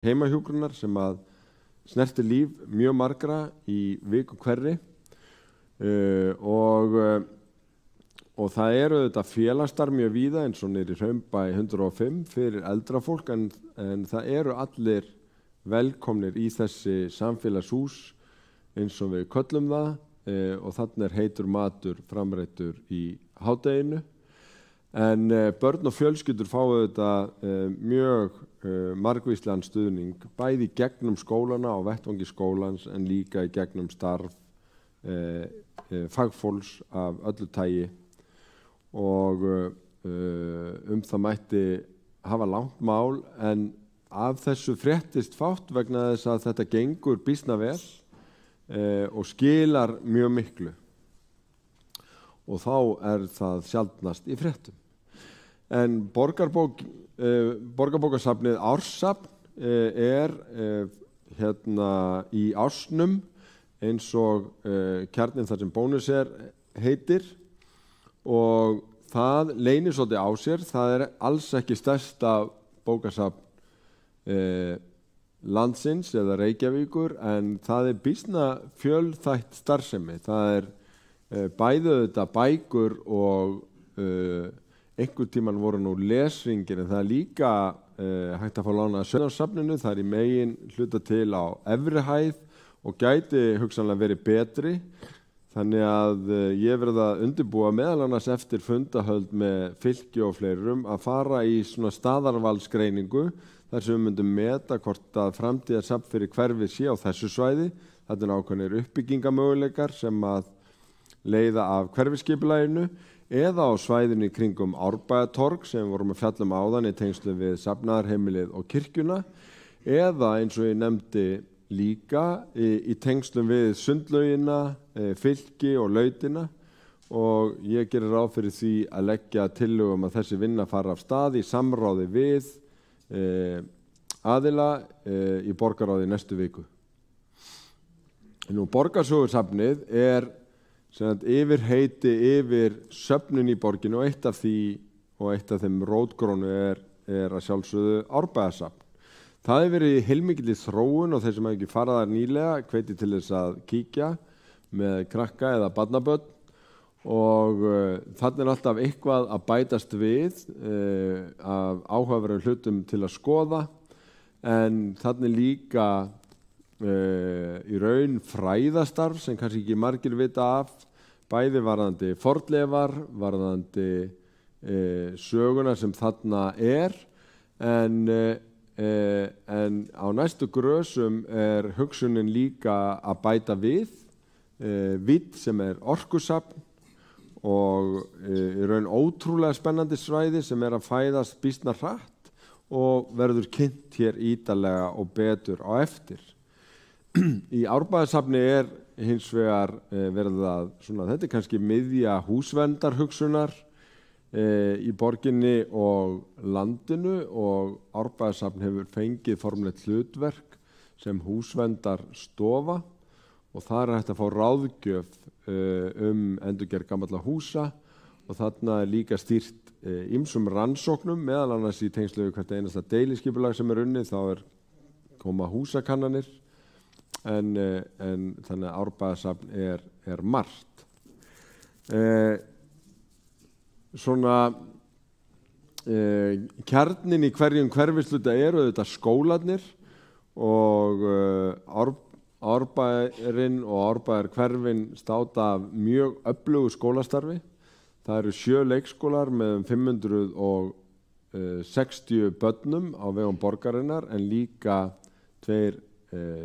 heimahjúkrunar sem að snertir líf mjög margra í viku hverri og það eru þetta félagsstarf mjög víða eins og niður í Hraunbæ 105 fyrir eldra fólk en það eru allir velkomnir í þessi samfélagshús eins og við köllum það og þannig heitur matur framreiddur í hádeginu. En börn og fjölskyldur fá þetta mjög margvíslegan stuðning, bæði í gegnum skólana og vettvangi skólans en líka í gegnum starf fagfólks af öllu tagi og það mætti hafa langt mál en af þessu fréttist fátt vegna þess að þetta gengur býsna vel og skilar mjög miklu og þá það sjaldnast í fréttum. En Borgarbókasafnið Árssafn í ársnum eins og kjarninn þar sem Bónus heitir og það leynir svolítið á sér. Það alls ekki stærsta bókasafn landsins eða Reykjavíkur en það býsna fjölþætt starfsemi. Það bæði þetta bækur og einhvern tímann voru nú lesringir en það líka hægt að fá lána að Sauðárssafninu. Það í megin hluta til á efri hæð og gæti hugsanlega verið betri. Þannig að ég verið að undirbúa meðal annars eftir fundahöld með fylki og fleirum að fara í svona staðarvalsgreiningu þar sem við myndum meta hvort að framtíðarsafn fyrir hverfið sé á þessu svæði. Þetta ákveðnir uppbyggingamöguleikar sem að leiða af hverfiskipulaginu eða á svæðinu í kringum Árbæjartorg sem við vorum að fjalla áðan í tengslum við safnaðarheimilið og kirkjuna eða eins og ég nefndi líka í tengslum við sundlaugina, fylki og lautina og ég gerir ráð fyrir því að leggja tillögum að þessi vinna fara af stað í samráði við aðila í borgarráði næstu viku. Nú Borgarsögusafnið yfirheiti yfir söfnun í borginu og eitt af þeim rótgrónu að sjálfsögðu Árbæjarsafn. Það hefur verið heilmikil í þróun og þeir sem hafa ekki farið þar nýlega hveiti til þess að kíkja með krakka eða barnabörn og þannig alltaf eitthvað að bætast við af áhugaverðum hlutum til að skoða en þannig líka í raun fræðastarf sem kannski ekki margir vita af, bæði varðandi fornleifar, varðandi söguna sem þarna en á næstu grösum hugsunin líka að bæta við Vídd sem orkusafn og í raun ótrúlega spennandi svæði sem að fæðast býsna hratt og verður kynnt hér ítarlega og betur á eftir. Í Árbæjarsafni hins vegar verið að þetta kannski miðja húsverndarhugsunar í borginni og landinu og Árbæjarsafn hefur fengið formlegt hlutverk sem húsverndarstofa og þar hægt að fá ráðgjöf endurgerð gamalla húsa og þarna líka stýrt ýmsum rannsóknum meðal annars í tengslu við hvert einasta deiliskipulag sem unnið þá koma húsakannanir en þannig að Árbæjarsafn margt. Kjarninn í hverjum hverfisluta þetta skólarnir og Árbæjarinn og Árbæjarhverfin státa af mjög öflugu skólastarfi. Það eru 7 leikskólar með 560 börnum á vegum borgarinnar en líka 2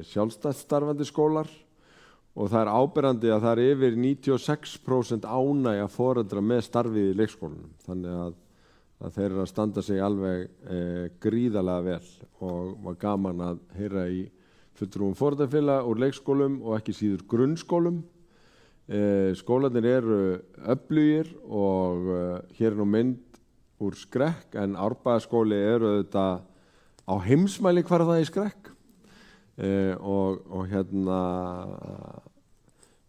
sjálfstætt starfandi skólar og það áberandi að það yfir 96% ánægja foreldra með starfið í leikskólanum. Þannig að þeir að standa sig alveg gríðarlega vel og var gaman að heyra í fulltrúum foreldrafélaga úr leikskólum og ekki síður grunnskólum. Skólarnir öflugir og hér nú mynd úr skrekk en Árbæjarskóli þetta á heimsmæli hvar það í skrekk. Og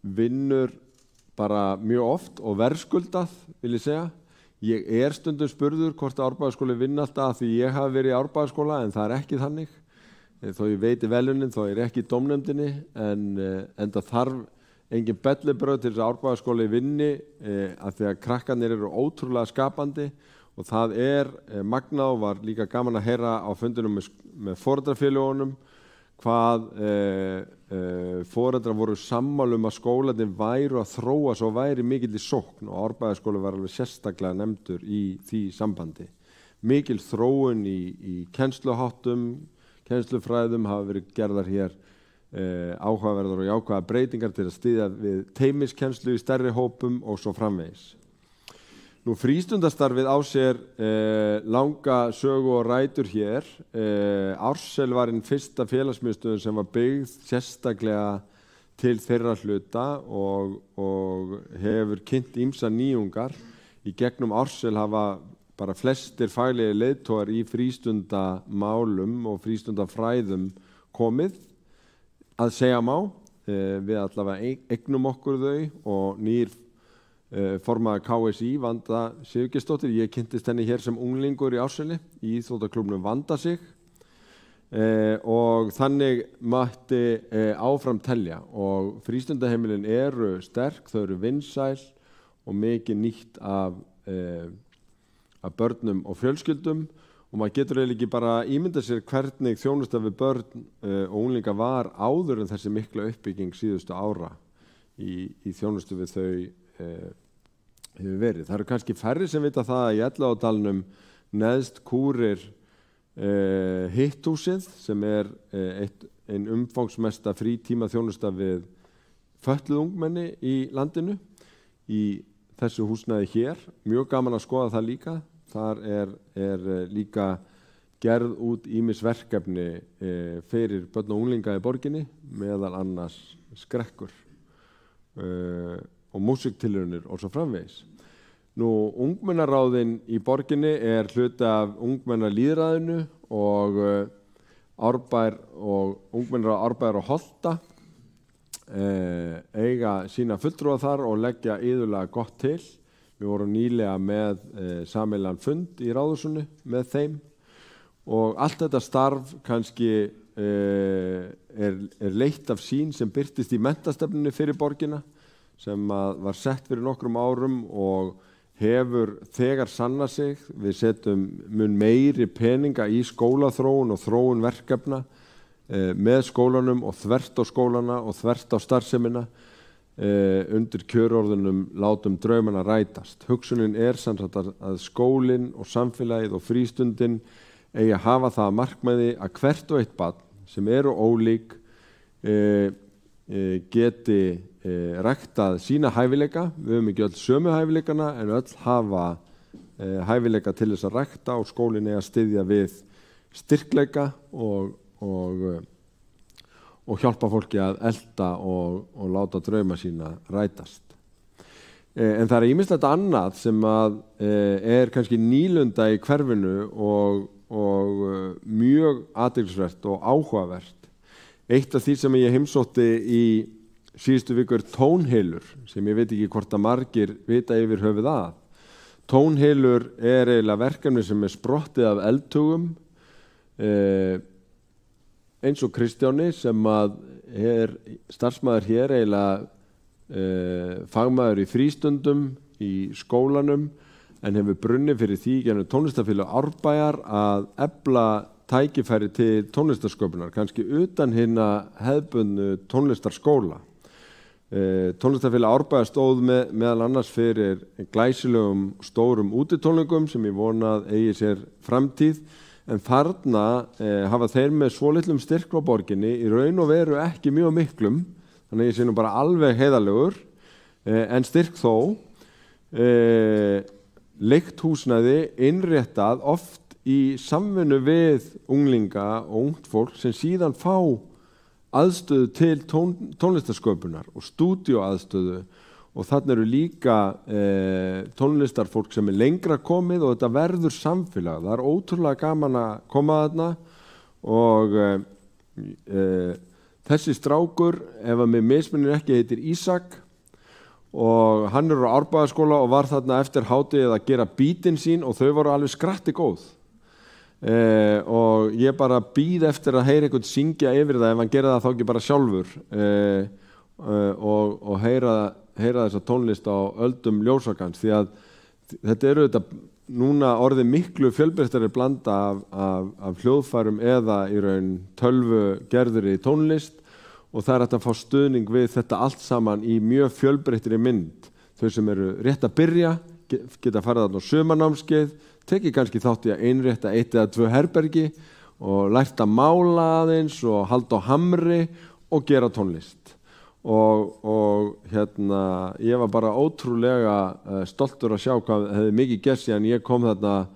vinnur bara mjög oft og verðskuldað vil ég segja. Ég stundum spurður hvort Árbæjarskóli vinna alltaf því ég hafi verið í Árbæjarskóla en það ekki þannig. þó ég veiti velunin, þó ég ekki í dómnefndinni, en það þarf engin bellibröð til þess að Árbæjarskóli vinni af því að krakkarnir eru ótrúlega skapandi og það magnað og var líka gaman að heyra á fundinum með foreldrafélögunum hvað foreldrar voru sammála að skólarnir væru að þróa svo væri mikill í sókn og Árbæjarskóli var alveg sérstaklega nefndur í því sambandi. Mikil þróun í kennsluháttum, kennslufræðum hafa verið gerðar hér áhugaverðar og jákvæðar breytingar til að styðja við teymiskennslu í stærri hópum og svo framvegis. Nú frístundastarfið á sér langa sögu og rætur hér. Ársel var einn fyrsta félagsmiðstöðin sem var byggð sérstaklega til þeirra hluta og hefur kynnt ýmsa nýjungar. Í gegnum Ársel hafa bara flestir faglegi leiðtogar í frístundamálum og frístundafræðum komið að segja má. Við allavega eignum okkur þau og nýr formaður KSÍ, Vanda Sigurgeirsdóttir, ég kynntist henni hér sem unglingur í Árseli í íþróttaklúbbnum Vanda sig og þannig mætti áfram telja og frístundaheimilin eru sterk, þau eru vinsæl og mikið nýtt af börnum og fjölskyldum og maður getur eiginlega ekki bara ímynda sér hvernig þjónusta við börn og unglinga var áður en þessi mikla uppbygging síðustu ára í þjónustu við þau hefur verið. Það eru kannski færri sem vita það að í Elliðaárdalnum neðst kúrir Hitthúsið sem ein umfangsmesta frítíma þjónusta við fötluð ungmenni í landinu í þessu húsnæði hér. Mjög gaman að skoða það líka. Þar líka gerð út ýmis verkefni fyrir börn og unglinga í borginni, meðal annars skrekkur og músiktilraunir og svo framvegis. Nú, ungmennaráðin í borginni hluti af ungmennalýðræðinu og ungmennaráð Árbæjar og Holta eiga sína fulltrúa þar og leggja iðulega gott til. Við vorum nýlega með sameiginlegan fund í Ráðhúsinu með þeim og allt þetta starf kannski leitt af sýn sem birtist í menntastefnunni fyrir borgina sem var sett fyrir nokkrum árum og hefur þegar sannað sig. Við setjum mun meiri peninga í skólaþróun og þróun verkefna með skólanum og þvert á skólana og þvert á starfsemina undir kjörorðunum látum draumana rætast. Hugsunin samt að skólinn og samfélagið og frístundin eigi að hafa það að markmiði að hvert og eitt barn sem eru ólík geti ræktað sína hæfileika. Við höfum ekki öll sömu hæfileikana en öll hafa hæfileika til þess að rækta og skólinn eigi að styðja við styrkleika og hjálpa fólki að elta og láta drauma sína rætast. En það ýmislegt annað sem kannski nýlunda í hverfinu og mjög athyglisvert og áhugavert. Eitt af því sem ég heimsótti í síðustu viku tónheilur sem ég veit ekki hvort að margir vita yfir höfuð að. Tónheilur eiginlega verkefni sem sprottið af eldhugum eins og Kristjáni sem starfsmaður hér eiginlega fagmaður í frístundum í skólanum en hefur brunnið fyrir því gennum tónlistarfélag Árbæjar að efla tækifæri til tónlistarsköpunar, kannski utan hinna hefðbundnu tónlistarskóla. Tónlistarfélag Árbæjar stóð meðal annars fyrir glæsilegum stórum útitónleikum sem ég vona að eigi sér framtíð, en þarna hafa þeir með svolitlum styrk á borginni í raun og veru ekki mjög miklum, þannig að ég sé nú bara alveg heiðarlegur, en styrk þó, leigt húsnæði innréttað oft í samvinnu við unglinga og ungt fólk sem síðan fá aðstöðu til tónlistarsköpunar og stúdíóaðstöðu og þarna eru líka tónlistarfólk sem lengra komið og þetta verður samfélag. Það ótrúlega gaman að koma þarna og þessi strákur, ef að mig misminnir ekki, heitir Ísak og hann á Árbæjarskóla og var þarna eftir hádegið að gera bítinn sín og þau voru alveg skratti góð. og ég bara býð eftir að heyra einhvern syngja yfir það ef hann gerir það þá ekki bara sjálfur og heyra þessa tónlist á öldum ljósvakans því að þetta eru þetta núna orðið miklu fjölbreyttari blanda af hljóðfærum eða í raun tölvu gerðri tónlist og það hægt að fá stuðning við þetta allt saman í mjög fjölbreyttri mynd. Þau sem eru rétt að byrja geta farið þarna á sumarnámskeið, tekið kannski þátt í að einrétta 1 eða 2 herbergi og lært að mála aðeins og halda á hamri og gera tónlist. Og ég var bara ótrúlega stoltur að sjá hvað hefði mikið gerst síðan ég kom þarna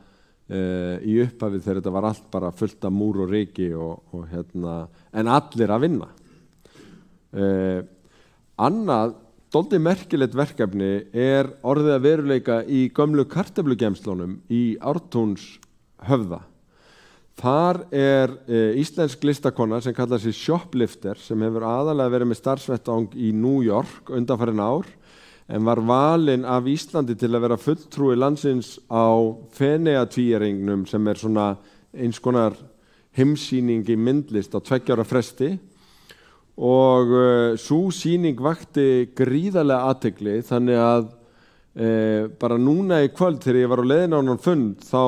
í upphafið þegar þetta var allt bara fullt af múr og ryki en allir að vinna. Annað dálítið merkilegt verkefni orðið að veruleika í gömlu kartöflugeymslunum í Ártúnshöfða. Þar íslensk listakona sem kallar sig Shoplifter sem hefur aðalega verið með starfsvettvang í New York undanfarin ár en var valin af Íslandi til að vera fulltrúi landsins á Feneyjatvíæringnum sem svona eins konar heimssýning í myndlist á 2 ára fresti og sú sýning vakti gríðarlega athygli þannig að bara núna í kvöld þegar ég var á leiðinni á þennan fund þá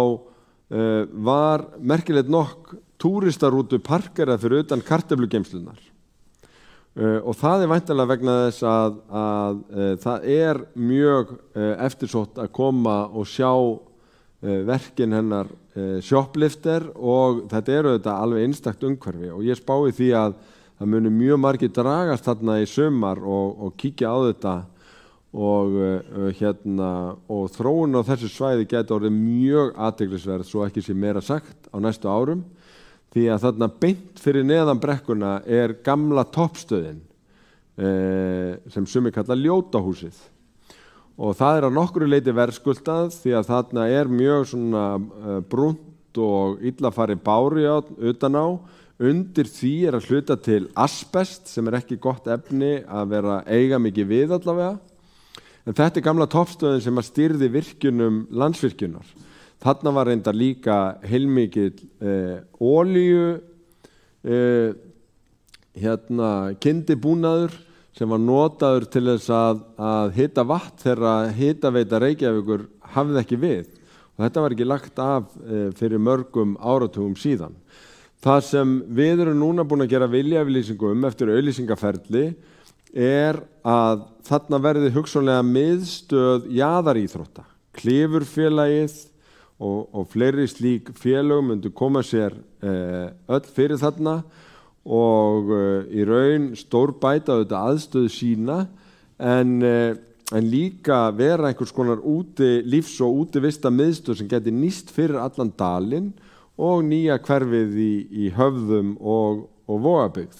var merkilegt nokk túristarútu parkerað fyrir utan kartöflugeymslurnar og það væntanlega vegna þess að það mjög eftirsótt að koma og sjá verkin hennar Shoplifter og þetta auðvitað alveg einstakt umhverfi og ég spái því að það muni mjög margir dragast þarna í sumar og kíkja á þetta og þróun á þessu svæði gæti orðið mjög athyglisverð svo ekki sé meira sagt á næstu árum því að þarna beint fyrir neðan brekkuna gamla toppstöðin sem sumir kalla Ljótahúsið og það að nokkru leyti verðskuldað því að þarna mjög svona brúnt og illa farið bárujárn utan á. Undir því að hluta til asbest sem ekki gott efni að vera eiga mikið við allavega. En þetta gamla toppstöðin sem stýrði virkjunum Landsvirkjunar. Þarna var reyndar líka heilmikill olíu kyndibúnaður sem var notaður til þess að hita vatn þegar hitaveita Reykjavíkur hafði ekki við. Og þetta var ekki lagt af fyrir mörgum áratugum síðan. Það sem við erum núna búin að gera viljayfirlýsingu eftir auglýsingaferli að þarna verði hugsanlega miðstöð jaðaríþrótta. Klifurfélagið og fleiri slík félög myndu koma sér öll fyrir þarna og í raun stórbæta aðstöðu sína en líka vera einhvers konar lífs- og útivista miðstöð sem geti nýst fyrir allan dalinn og nýja hverfið í Höfðum og Vogabyggð.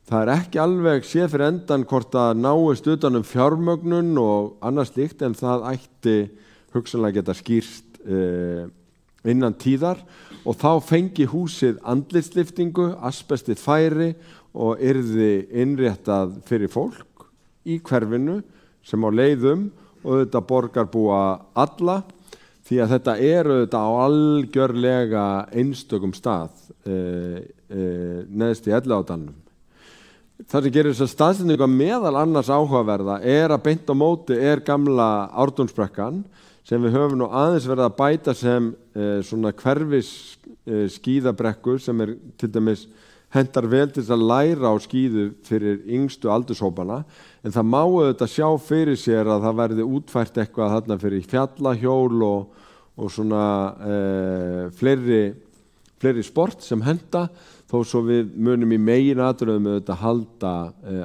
Það ekki alveg séð fyrir endan hvort að náist utan fjármögnun og annað slíkt en það ætti hugsanlega geta skýrt innan tíðar og þá fengi húsið andlitslyftingu, asbestið færi og yrði innréttað fyrir fólk í hverfinu sem á leiðum og þetta borgarbúa alla því að þetta auðvitað á algjörlega einstökum stað neðst í Elliðaárdalnum. Það sem gerir þessa staðsetningu meðal annars áhugaverða að beint á móti gamla Ártúnsbrekkan sem við höfum nú aðeins verið að bæta sem svona hverfis skíðabrekkur sem til dæmis hentar vel til að læra á skíðu fyrir yngstu aldurshópana en það má auðvitað sjá fyrir sér að það verði útfært eitthvað þarna fyrir fjallahjól og svona fleiri sport sem henta þó svo við munum í meginatriðum auðvitað halda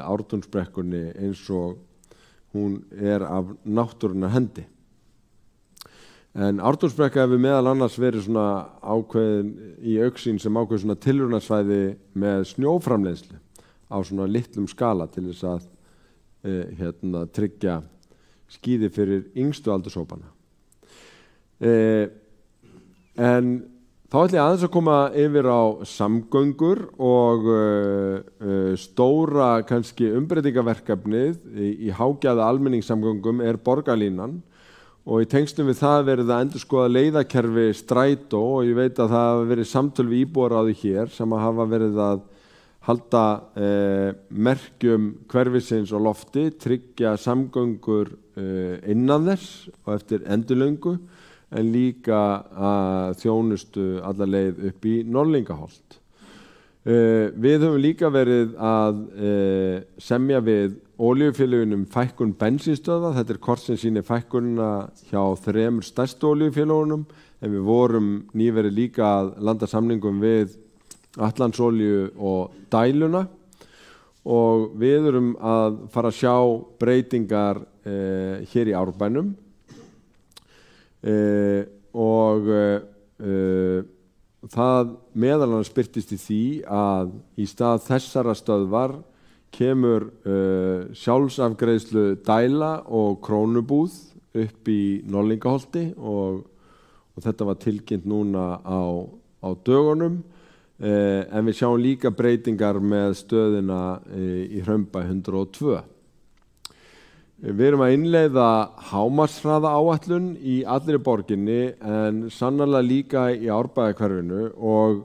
Ártúnsbrekkunni eins og hún af náttúrunnar hendi. En Ártúnsbrekka hefur meðal annars verið svona ákveðin í augsýn sem ákveðin svona tilraunarsvæði með snjóframleiðslu á svona litlum skala til þess að tryggja skíði fyrir yngstu aldurshópana. En þá ætla ég aðeins að koma yfir á samgöngur og stóra kannski umbreytingaverkefnið í hágæða almenningssamgöngum borgarlínan og í tengslum við það verið að endurskoða leiðakerfi strætó og ég veit að það hafa verið samtöl við íbúaráði hér sem að hafa verið að halda merkjum hverfisins á lofti, tryggja samgöngur innan þess og eftir endilöngu en líka að þjónustu alla leið upp í Norðlingaholt. Við höfum líka verið að semja við olíufélögunum fækkun bensínstöðva. Þetta hvort sem sýnir fækkunina hjá 3 stærstu olíufélögunum en við vorum nýverið líka að landa samningum við Atlantsolíu og Dæluna og við erum að fara að sjá breytingar hér í Árbænum og það meðal annars birtist í því að í stað þessara stöðvar kemur sjálfsafgreiðslu dæla og krónubúð upp í Norðlingaholti og þetta var tilkynnt núna á dögunum en við sjáum líka breytingar með stöðina í Hraunbæ 102. Við erum að innleiða hámarkshraða áætlun í allri borginni en sannarlega líka í Árbæjarhverfinu og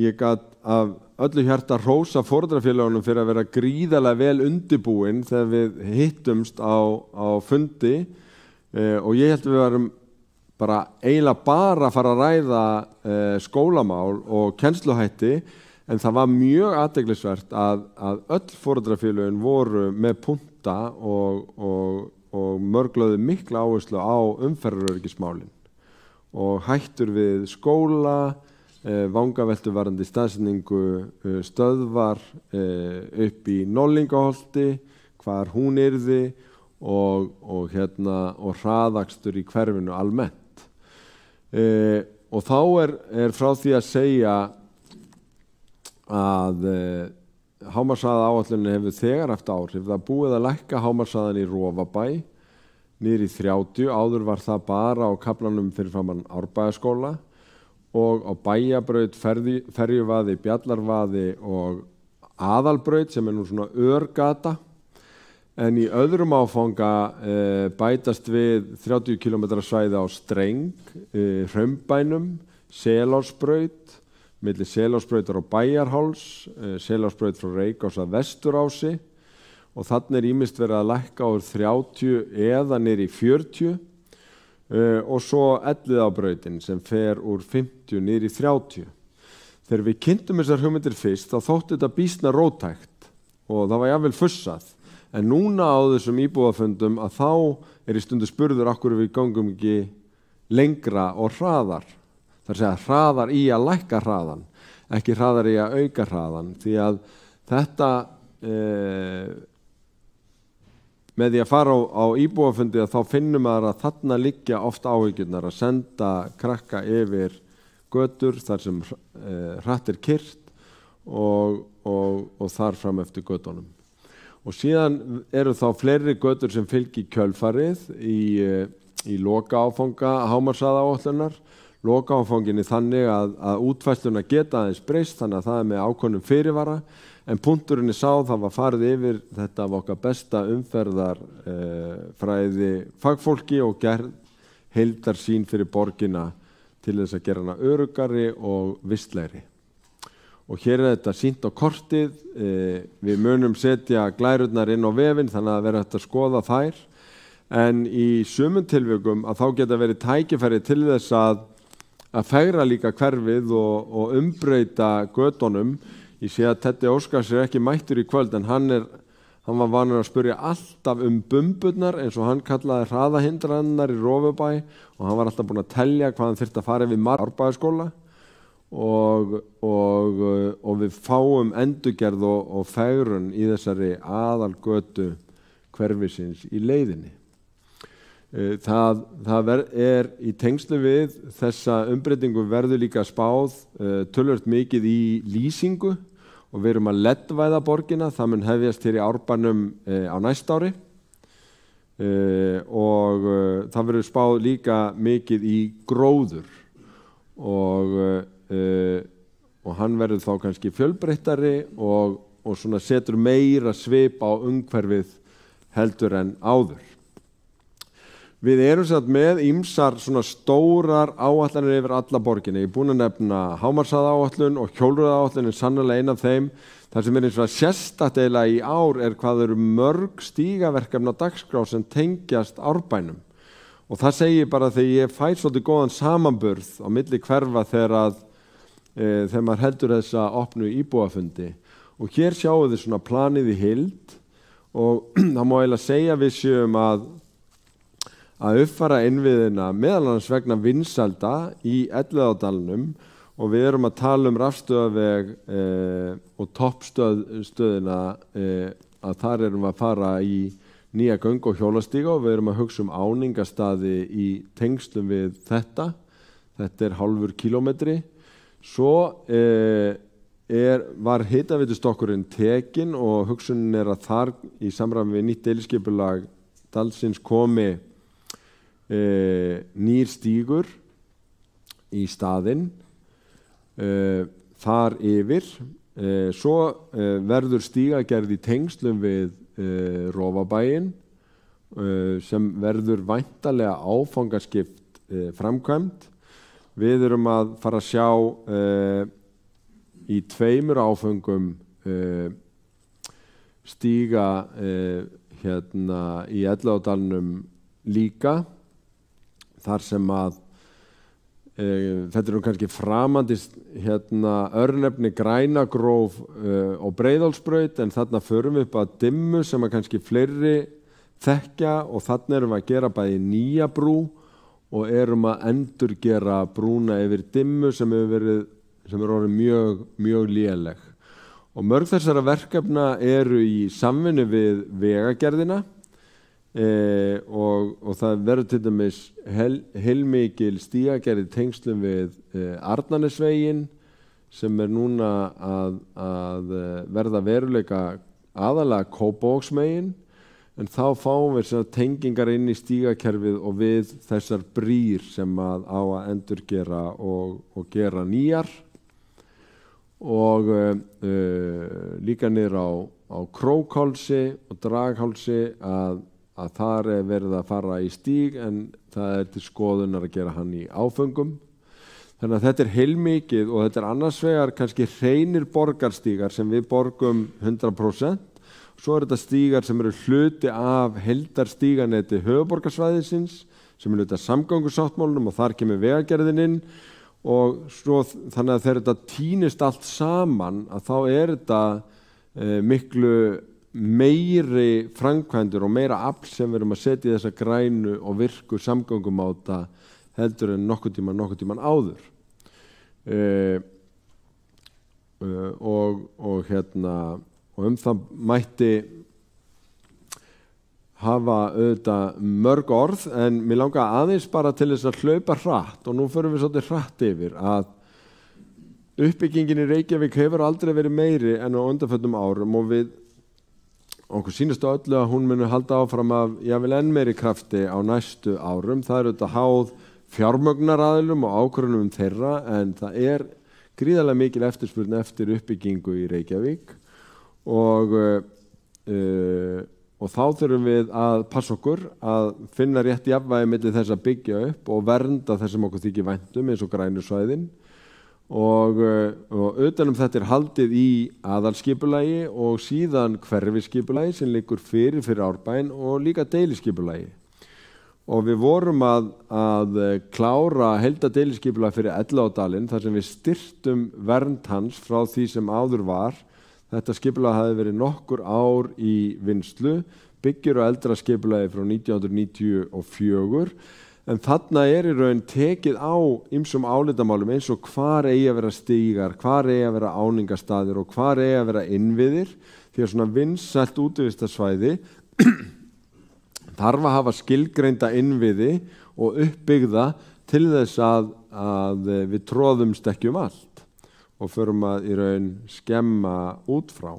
ég gat af öllu hjarta hrósa foreldrafélögunum fyrir að vera gríðarlega vel undirbúin þegar við hittumst á fundi og ég held að við varum eiginlega bara að fara að ræða skólamál og kennsluhætti en það var mjög athyglisvert að öll foreldrafélögin voru með punta og mörgluðu mikla áherslu á umferðaröryggismálin og hættur við skóla, vangaveltur varðandi staðsetningu stöðvar upp í Norðlingaholti, hvar hún yrði og hraðakstur í hverfinu almennt. Og þá er frá því að segja að hámarkshraða áætlunin hefur þegar haft áhrif. Það búið að lækka hámarkshraðan í Rofabæ niður í 30, áður var það bara á kaflanum fyrir framan Árbæjarskóla og á Bæjabraut, Ferjuvaði, Bjallarvaði og Aðalbraut sem nú svona örgata en í öðrum áfanga bætast við 30 km svæði á Streng, Hraunbænum, Selásbraut, milli Selásbrautar og Bæjarháls, Selásbraut frá Reykjás að Vesturási og þannig ýmist verið að lækka úr 30 eða niður í 40 og svo Elliðabrautin sem fer úr 50 niður í 30. Þegar við kynntum þessar hugmyndir fyrst þá þótti þetta býsna róttækt og það var jafnvel fussað. En núna á þessum íbúafundum að þá í stundu spurður okkur við gangum ekki lengra og hraðar. Það segja hraðar í að lækka hraðan, ekki hraðar í að auka hraðan. Því að þetta með því að fara á íbúafundi að þá finnum maður að þarna liggja oft áhyggjurnar að senda krakka yfir götur þar sem hratt kyrrt og þar fram eftir götunum. Og síðan eru þá fleiri götur sem fylgi kjölfarið í loka áfanga hámarkshraða áætlunar. Loka áfanginni þannig að útfærsluna geta aðeins breyst þannig að það með ákveðnum fyrirvara en punkturinn sá það var farið yfir þetta af okkar besta umferðarfræði fagfólki og gerð heildarsýn fyrir borgina til þess að gera hana öruggari og vistlegri. Og hér þetta sýnt á kortið, við munum setja glærurnar inn á vefinn þannig að vera hægt að skoða þær en í sumum tilvikum að þá geta verið tækifæri til þess að fegra líka hverfið og umbreyta götunum. Ég sé að Teddi Óskars ekki mættur í kvöld en hann var vanur að spyrja alltaf bumburnar eins og hann kallaði hraðahindranirnar í Rofubæ og hann var alltaf búinn að telja hvað hann þyrfti að fara við Árbæjarskóla og við fáum endurgerð og fegrun í þessari aðalgötu hverfisins í leiðinni. Það í tengslu við þessa umbreytingu verður líka spáð töluvert mikið í lýsingu og við erum að leddvæða borgina. Það mun hefjast hér í Árbænum á næsta ári og það verður spáð líka mikið í gróður og hann verður þá kannski fjölbreyttari og svona setur meira svip á umhverfið heldur en áður. Við erum satt með ýmsar svona stórar áætlanir yfir alla borginni. Ég er búinn að nefna hámarkshraðaáætlun og hjólreiðaáætlun er sannarlega ein af þeim. Það sem eins og sérstakt eiginlega í ár hvað eru mörg stígaverkefni á dagskrá sem tengjast árbænum. Og það segir bara þegar ég fæ svolítið góðan samanburð á milli hverfa þegar maður heldur þessa opnu íbúafundi. Og hér sjáum við svona planið í heild og það má eiginlega segja við séum að uppfæra innviðina meðal annars vegna vinsælda í Elliðaárdalnum og við erum að tala rafstöðaveg og toppstöðina að þar erum við að fara í nýja göng- og hjólastíga og við erum að hugsa áningastaði í tengslum við þetta. Þetta er hálfur kílómetri. Svo var hitaveitustokkurinn tekinn og hugsunin að þar í samræmi við nýtt deiliskipulag dalsins komi nýr stígur í staðinn þar yfir. Svo verður stígagerð í tengslum við Rofabæinn sem verður væntanlega áfangaskipt framkvæmd. Við erum að fara að sjá í 2 áföngum stíga í Elliðaárdalnum líka. Þar sem að þetta kannski framandi örnefni Grænagróf og Breiðholtsbraut en þarna förum við upp að Dimmu sem að kannski fleiri þekkja og þarna erum við að gera bæði nýja brú og erum að endurgera brúna yfir Dimmu sem er orðið mjög léleg. Og mörg þessara verkefna eru í samvinnu við Vegagerðina og það verður til dæmis heilmikil stígagerð í tengslum við Arnarnesveginn sem er núna að verða veruleika aðalega Kópavogsmegin en þá fáum við tengingar inn í stígakerfið og við þessar brýr sem á að endurgera og gera nýjar og líka niður á Krókhálsi og Draghálsi að þar verið að fara í stíg en það til skoðunar að gera hann í áföngum. Þannig að þetta heilmikið og þetta annars vegar kannski hreinir borgarstígar sem við borgum 100%. Svo þetta stígar sem eru hluti af heildarstíganetti höfuðborgarsvæðisins sem hluti af samgöngusáttmálunum og þar kemur Vegagerðin inn og svo þannig að þegar þetta tínist allt saman að þá þetta miklu meiri framkvæmdur og meira afl sem við erum að setja í þessa grænu og virku samgöngumáta heldur en nokkuð tíman áður. Og það mætti hafa auðvitað mörg orð en mér langar aðeins bara til þess að hlaupa hratt og nú förum við svolítið hratt yfir að uppbyggingin í Reykjavík hefur aldrei verið meiri en á undanförnum árum og okkur sýnist á öllu að hún muni halda áfram af jafnvel enn meiri krafti á næstu árum. Það auðvitað háð fjármögnunaraðilum og ákvörðunum þeirra en það gríðarlega mikil eftirspurn eftir uppbyggingu í Reykjavík og þá þurfum við að passa okkur að finna rétt jafnvægi milli þess að byggja upp og vernda þess sem okkur þykir vænt eins og grænu svæðin og utanum þetta haldið í aðalskipulagi og síðan hverfiskipulagi sem liggur fyrir Árbæinn og líka deiliskipulagi. Og við vorum að klára heildardeiliskipulag fyrir Elliðaárdalinn þar sem við styrktum vernd hans frá því sem áður var. Þetta skipulag hafði verið nokkur ár í vinnslu, byggjur á eldra skipulagi frá 1994 en þarna í raun tekið á ýmsum álitamálum eins og hvar eigi að vera stígar, hvar eigi að vera áningastaðir og hvar eigi að vera innviðir því að svona vinsælt útivistarsvæði þarf að hafa skilgreinda innviði og uppbyggða til þess að við tróðumst ekki allt og förum að í raun skemma út frá.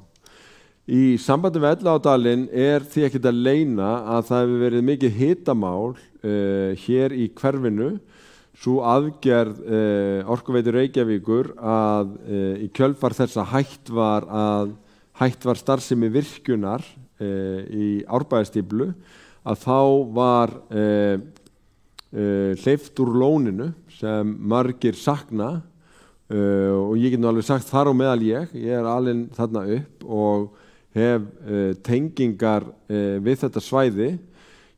Í sambandi við Elliðaárdalinn því ekkert að leyna að það hefur verið mikið hitamál hér í hverfinu. Sú aðgerð Orkuveitu Reykjavíkur að í kjölfar þess að hætt var starfsemi virkjunar í Árbæjarstíflu að þá var hleypt úr lóninu sem margir sakna og ég get nú alveg sagt þar á meðal ég alinn þarna upp og hef tengingar við þetta svæði.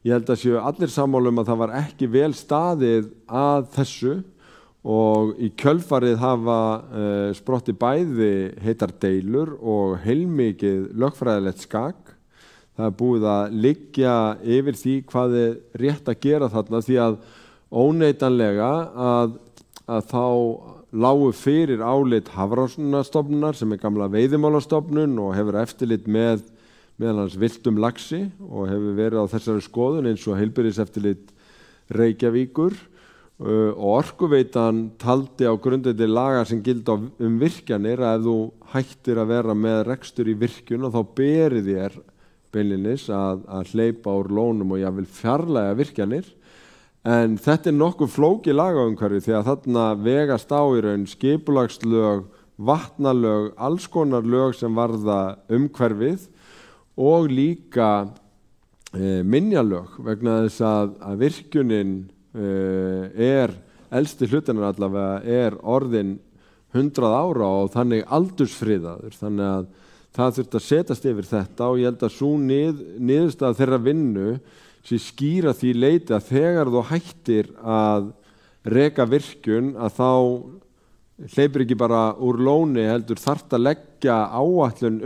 Ég held að séu allir sammála að það var ekki vel staðið að þessu og í kjölfarið hafa sprottið bæði heitar deilur og heilmikið lögfræðilegt skak. Það búið að liggja yfir því hvað rétt að gera þarna því að óneitanlega að þá lágu fyrir álit Hafrannsóknastofnunar sem gamla veiðimálastofnun og hefur eftirlit með meðal annars villtum laxi og hefur verið á þessari skoðun eins og heilbrigðiseftirlit Reykjavíkur og Orkuveitan taldi á grundvelli laga sem gilda virkjanir að ef þú hættir að vera með rekstur í virkjun og þá beri þér beinlínis að hleypa úr lónum og jafnvel fjarlæga virkjanir. En þetta nokkuð flókið lagaumhverfi því að þarna vegast á í raun skipulagslög, vatnalög, alls konar lög sem varða umhverfið og líka minjalög vegna þess að virkjunin elsti hlutanar allavega orðin 100 ára og þannig aldursfriðaður. Þannig að það þurfti að setjast yfir þetta og ég held að sú niðurstaða þeirra vinnu sé skýra því leyti að þegar þú hættir að reka virkjun að þá hleypir ekki bara úr lóni heldur þarft að leggja áætlun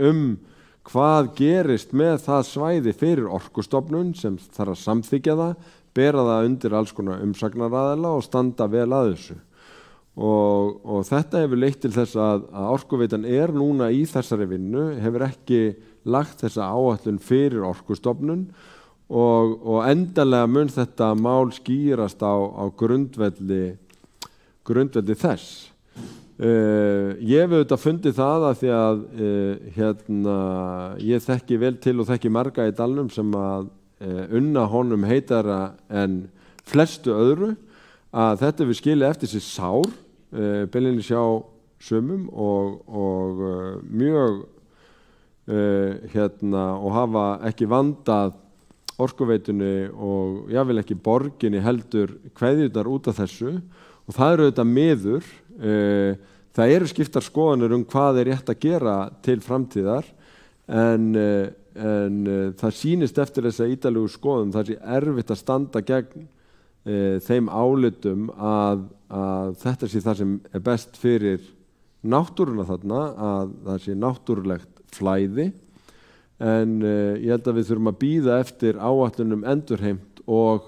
hvað gerist með það svæði fyrir Orkustofnun sem þarf að samþykkja það, bera það undir alls konar umsagnaraðila og standa vel að þessu. Og þetta hefur leitt til þess að Orkuveitan núna í þessari vinnu, hefur ekki lagt þessa áætlun fyrir Orkustofnun og endanlega mun þetta mál skýrast á grundvelli þess. Ég hef auðvitað fundið það að því að ég þekki vel til og þekki marga í dalnum sem að unna honum heitara en flestu öðru að þetta hefur skilið eftir sig sár beinlínis hjá sumum og mjög og hafa ekki vandað Orkuveitunni og jafnvel ekki borginni heldur kveðjurnar út af þessu og það auðvitað miður. Það eru skiptar skoðanir hvað rétt að gera til framtíðar en það sýnist eftir þessa ítarlegu skoðun það sé erfitt að standa gegn þeim álitum að þetta sé það sem best fyrir náttúruna þarna, að það sé náttúrulegt flæði en ég held að við þurfum að bíða eftir áætlunum endurheimt og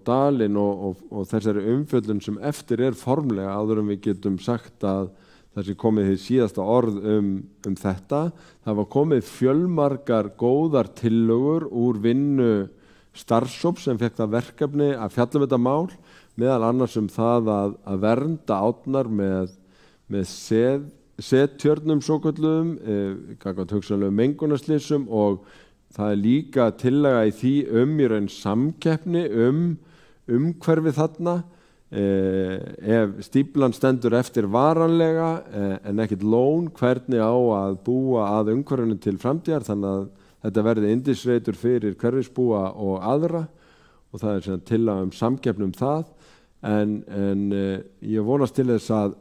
dalinn og þessari umfjöllun sem eftir formlega áður en við getum sagt að það sé komið hið síðasta orð þetta. Það var komið fjölmargar góðar tillögur úr vinnu starfshóps sem fékk það verkefni að fjalla þetta mál, meðal annars það að vernda árnar með settjörnum svokölluðum, gagnvart hugsanlegum mengunarslysum og það líka tillaga í því í raun samkeppni umhverfið þarna. Ef stíflan stendur eftir varanlega en ekkert lón, hvernig á að búa að umhverfinu til framtíðar þannig að þetta verði yndisreitur fyrir hverfisbúa og aðra og það sem tillaga samkeppni það en ég vonast til þess að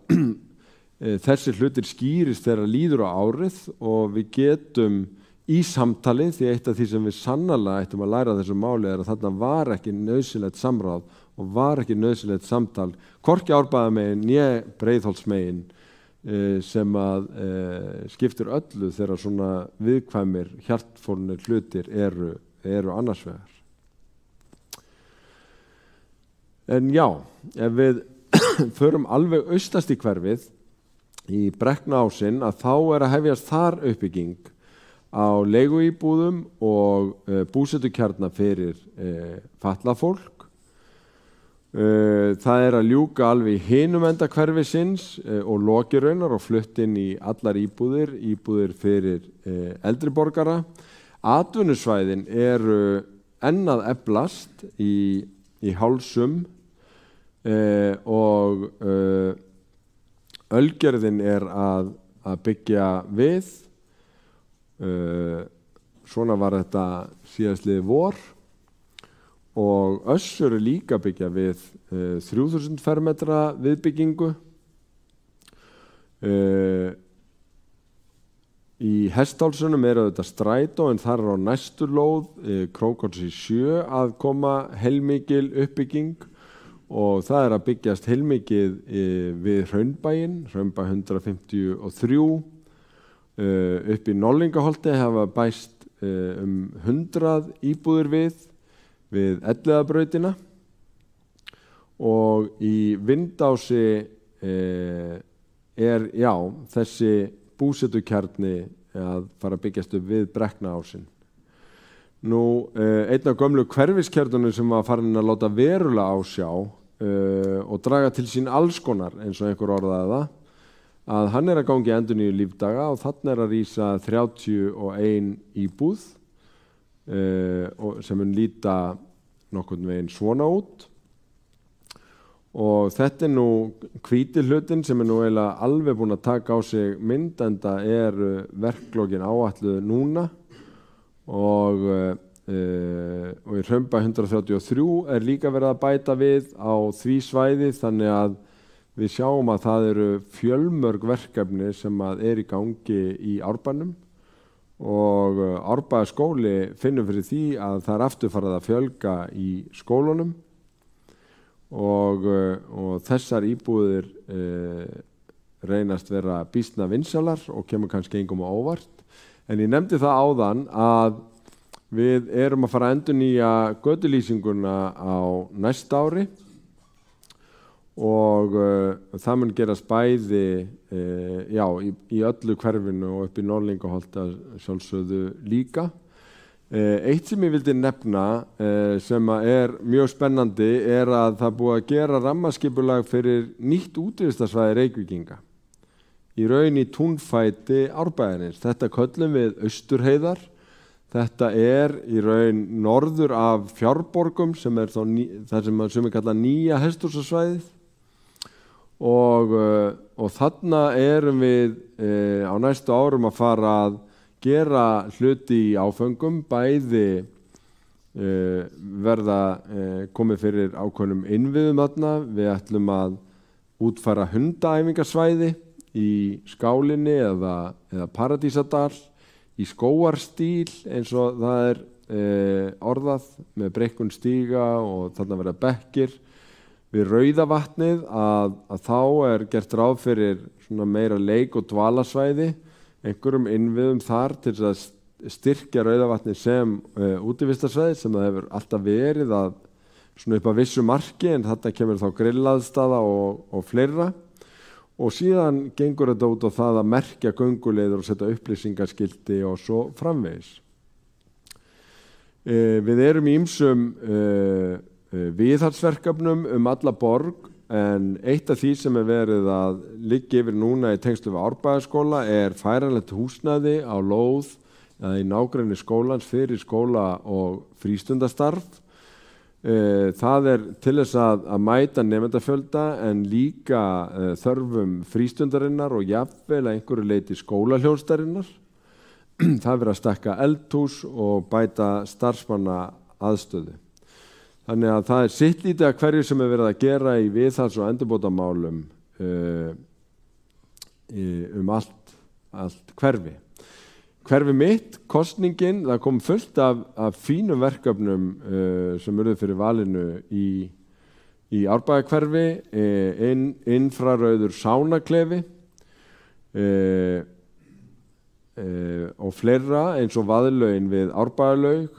þessi hlutir skýrist þegar líður á árið og við getum í samtali, því eitt af því sem við sannarlega ættum að læra þessu máli að þarna var ekki nauðsynlegt samráð og var ekki nauðsynlegt samtal, hvorki Árbæjarmegin né Breiðholtsmegin sem að skiptir öllu þegar svona viðkvæmir hjartfólnir hlutir eru annars vegar. En já, ef við förum alveg austast í hverfið í Brekknaásinn að þá að hefjast þar uppbygging á leiguíbúðum og búsetukjarna fyrir fatlað fólk. Það að ljúka alveg í hinum enda hverfisins og loki raunar og flutt inn í allar íbúðir fyrir eldri borgara. Atvinnusvæðin eru enn að eflast í Hálsum og Ölgerðin að byggja við. svona var þetta síðastliðið vor og Össur líka byggja við 3000 fermetra viðbyggingu. Í Hesthálsunum þetta strætó en þar á næstu lóð Krókhálsi 7 að koma heilmikil uppbygging og það að byggjast heilmikið við Hraunbæinn, Hraunbæ 153. Upp í Norlingaholti hafa bæst 100 íbúðir við Elliðabrautina og í Vindási þessi búsetukjarni að fara að byggjast upp við Brekknaásinn. Nú, einn af gömlu hverfiskjarnunum sem var farin að láta verulega á sjá og draga til sín alls konar, eins og einhver orðaði það, að hann að gangi endurnýju lífdaga og þarna að rísa 31 íbúð sem mun líta nokkurn veginn svona út. Og þetta nú hvíti hlutin sem nú eiginlega alveg búin að taka á sig mynd enda verklokin áætluð núna og í Hraunbæ 133 líka verið að bæta við á því svæði þannig að við sjáum að það eru fjölmörg verkefni sem í gangi í Árbænum og Árbæjarskóli finnur fyrir því að það aftur farið að fjölga í skólunum og þessar íbúðir reynast vera býsna vinsalar og kemur kannski engum á óvart. En ég nefndi það áðan að við erum að fara að endurnýja götulýsinguna á næsta ári og það mun gerast bæði í öllu hverfinu og upp í Norlingaholti að sjálfsögðu líka. Eitt sem ég vildi nefna sem mjög spennandi að það búið að gera rammaskipulag fyrir nýtt útivistarsvæði Reykvíkinga í raun í túnfæti Árbæjarins. Þetta köllum við Austurheiðar. Þetta í raun norður af Fjárborgum sem það sem kallað nýja hesthúsasvæðið og þarna erum við á næstu árum að fara að gera hluti í áföngum, bæði verða komið fyrir ákveðnum innviðum þarna. Við ætlum að útfæra hundaæfingarsvæði í Skálinni eða Paradísadal, í skógarstíl eins og það orðað með breikkun stíga og þarna verða bekkir. Við Rauðavatnið að þá gert ráð fyrir svona meira leik- og dvalasvæði, einhverjum innviðum þar til að styrkja Rauðavatnið sem útivistarsvæði sem það hefur alltaf verið að svona upp að vissu marki en þarna kemur þá grillaðstaða og fleira og síðan gengur þetta út á það að merkja gönguleiðir og setja upplýsingaskilti og svo framvegis. Við erum í ýmsum viðhaldsverkefnum alla borg en eitt af því sem verið að liggja yfir núna í tengslu við Árbæjarskóla færanlegt húsnæði á lóð eða í nágrenni skólans fyrir skóla og frístundastarf. Það til þess að mæta nemendafjölda en líka þörfum frístundarinnar og jafnvel að einhverju leyti skólahljóðstarinnar. Það verið að stækka eldhús og bæta starfsmanna aðstöðu. Þannig að það sitt lítið að hverju sem verið að gera í viðhalds- og endurbótamálum allt hverfi. Hverfi mitt, kosningin, það kom fullt af fínum verkefnum sem urðu fyrir valinu í Árbæjarhverfi, infrarauður sánaklefi og fleira eins og vaðlaugin við Árbæjarlaug,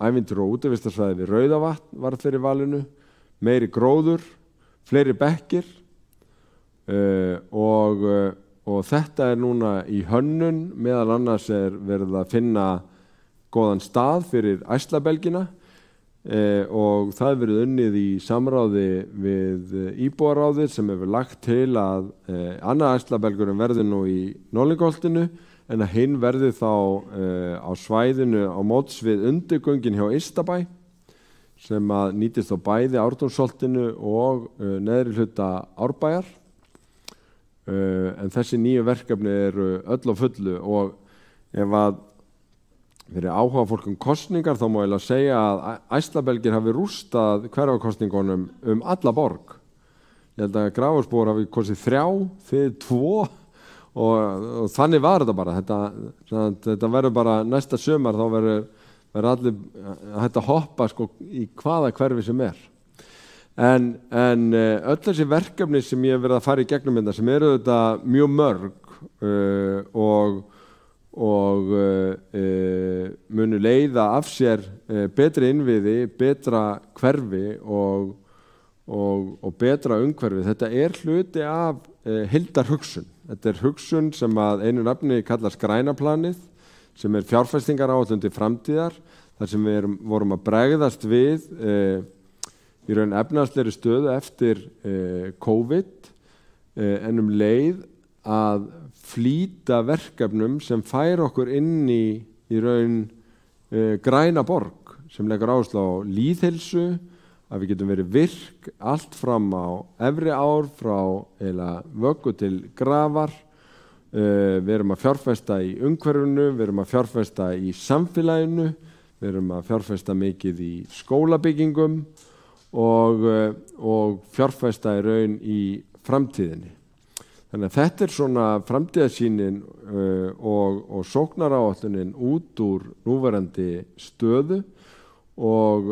ævintýra- og útivistarsvæði við Rauðavatn var fyrir valinu, meiri gróður, fleiri bekkir og þetta núna í hönnun, meðal annars verið að finna góðan stað fyrir æslabelgina og það verið unnið í samráði við íbúaráðið sem hefur lagt til að annað æslabelgurinn verði nú í Norlingaholtinu en að hinn verði þá á svæðinu á móts við undirgöngin hjá Ystabæ sem að nýtist á bæði Ártúnsholtinu og neðri hluta Árbæjar. En þessi nýju verkefni öll á fullu og ef að fyrir áhuga fólk kosningar þá má ég segja að Æslabelgir hafi rústað hverfakosningunum alla borg. Ég held að Grafarvogsbúar hafi kosið 3, þið 2 og þannig var þetta bara. Þetta verður bara næsta sumar þá verður allir hægt að hoppa sko, í hvaða hverfi sem En öll þessi verkefni sem ég hef verið að fara í gegnum þetta sem eru þetta mjög mörg og munu leiða af sér betri innviði, betra hverfi og betra umhverfi. Þetta hluti af heildarhugsun. Þetta hugsun sem að einu nafni kallast grænaplanið, sem fjárfestingaráætlun til framtíðar, þar sem við vorum að bregðast við í raun efnahagslegri stöðu eftir COVID, en leið að flýta verkefnum sem fær okkur inn í raun græna borg, sem leggur áherslu á lýðheilsu, að við getum verið virk allt fram á efri ár, frá vöggu til grafar. Við erum að fjárfesta í umhverfinu, við erum að fjárfesta í samfélaginu, við erum að fjárfesta mikið í skólabyggingum og fjárfesta í raun í framtíðinni. Þannig að þetta svona framtíðarsýnin og sóknaráætlunin út úr núverandi stöðu og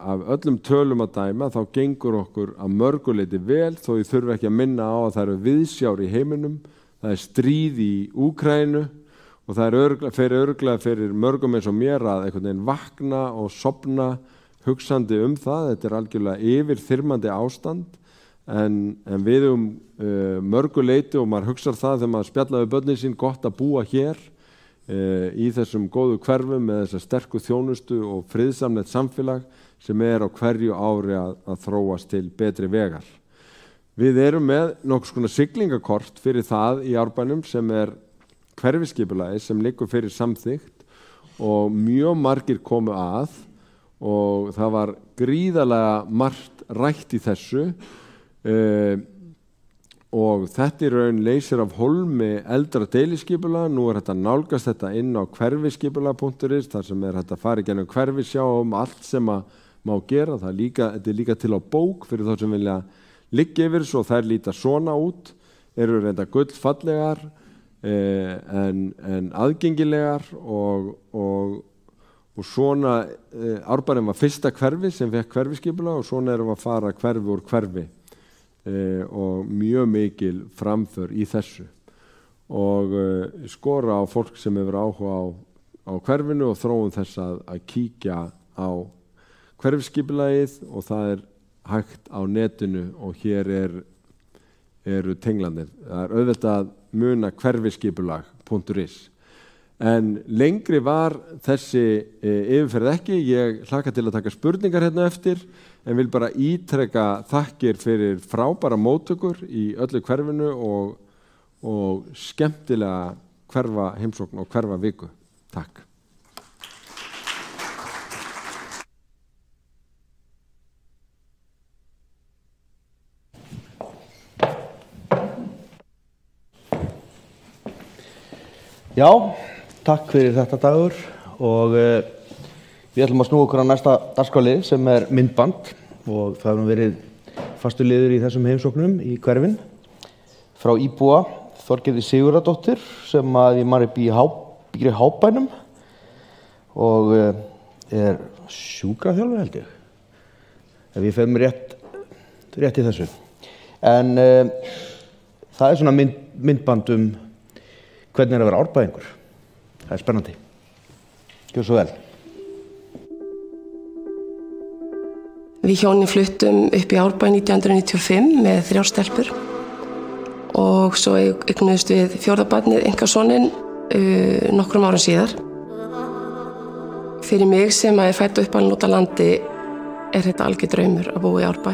af öllum tölum að dæma þá gengur okkur að mörgu leyti vel, þó ég þurfi ekki að minna á að það eru viðsjár í heiminum, það stríð í Úkraínu og það örugglega fyrir mörgum eins og mér að einhvern veginn vakna og sofna hugsandi það. Þetta algjörlega yfirþyrmandi ástand. En við mörgu leyti og maður hugsar það þegar maður spjallaði börnin sín gott að búa hér í þessum góðu hverfum með þessa sterku þjónustu og friðsamlegt samfélag sem á hverju ári að þróast til betri vegar. Við erum með nokkuð svona siglingakort fyrir það í Árbænum sem hverfiskipulagi sem liggur fyrir samþykkt og mjög margir komu að og það var gríðarlega margt rætt í þessu. Og þetta í raun leysir af hólmi eldra deiliskipulag. Nú þetta nálgast þetta inn á hverfiskipulag.is þar sem þetta fara í gennum hverfi, sjá allt sem má gera. Þetta líka til á bók fyrir þá sem vilja liggja yfir svo þær líta svona út, eru reynda gullfallegar en aðgengilegar og svona Árbænum var fyrsta hverfi sem fekk hverfiskipulag og svona erum við að fara hverfi úr hverfi. Og mjög mikil framför í þessu og skora á fólk sem hefur áhuga á hverfinu og þróun þess að kíkja á hverfiskipulagið og það hægt á netinu og hér eru tenglanir. Það auðvitað muna hverfiskipulag.is. En lengri var þessi yfirferð ekki. Ég hlakka til að taka spurningar hérna eftir en vil bara ítreka þakkir fyrir frábæra móttökur í öllu hverfinu og skemmtilega hverfa heimsókn og hverfa viku. Takk. Já, takk fyrir þetta Dagur og við ætlum að snúa okkur á næsta dagskrárlið sem myndband og það hefur verið fastur liður í þessum heimsóknum í hverfin frá íbúa Þorgerði Sigurðardóttir sem að ég manni býr í Hábænum og sjúkraþjálfari held ég ef ég fer mér rétt í þessu en það svona myndband hvernig að vera árbæðingur. Það spennandi. Gjörðu svo vel. Við hjónin fluttum upp í Árbæ 1995 með 3 stelpur og svo eignuðumst við 4. barnið einkasoninn nokkrum árum síðar. Fyrir mig sem fædd og uppalin út á landi þetta algjör draumur að búa í Árbæ.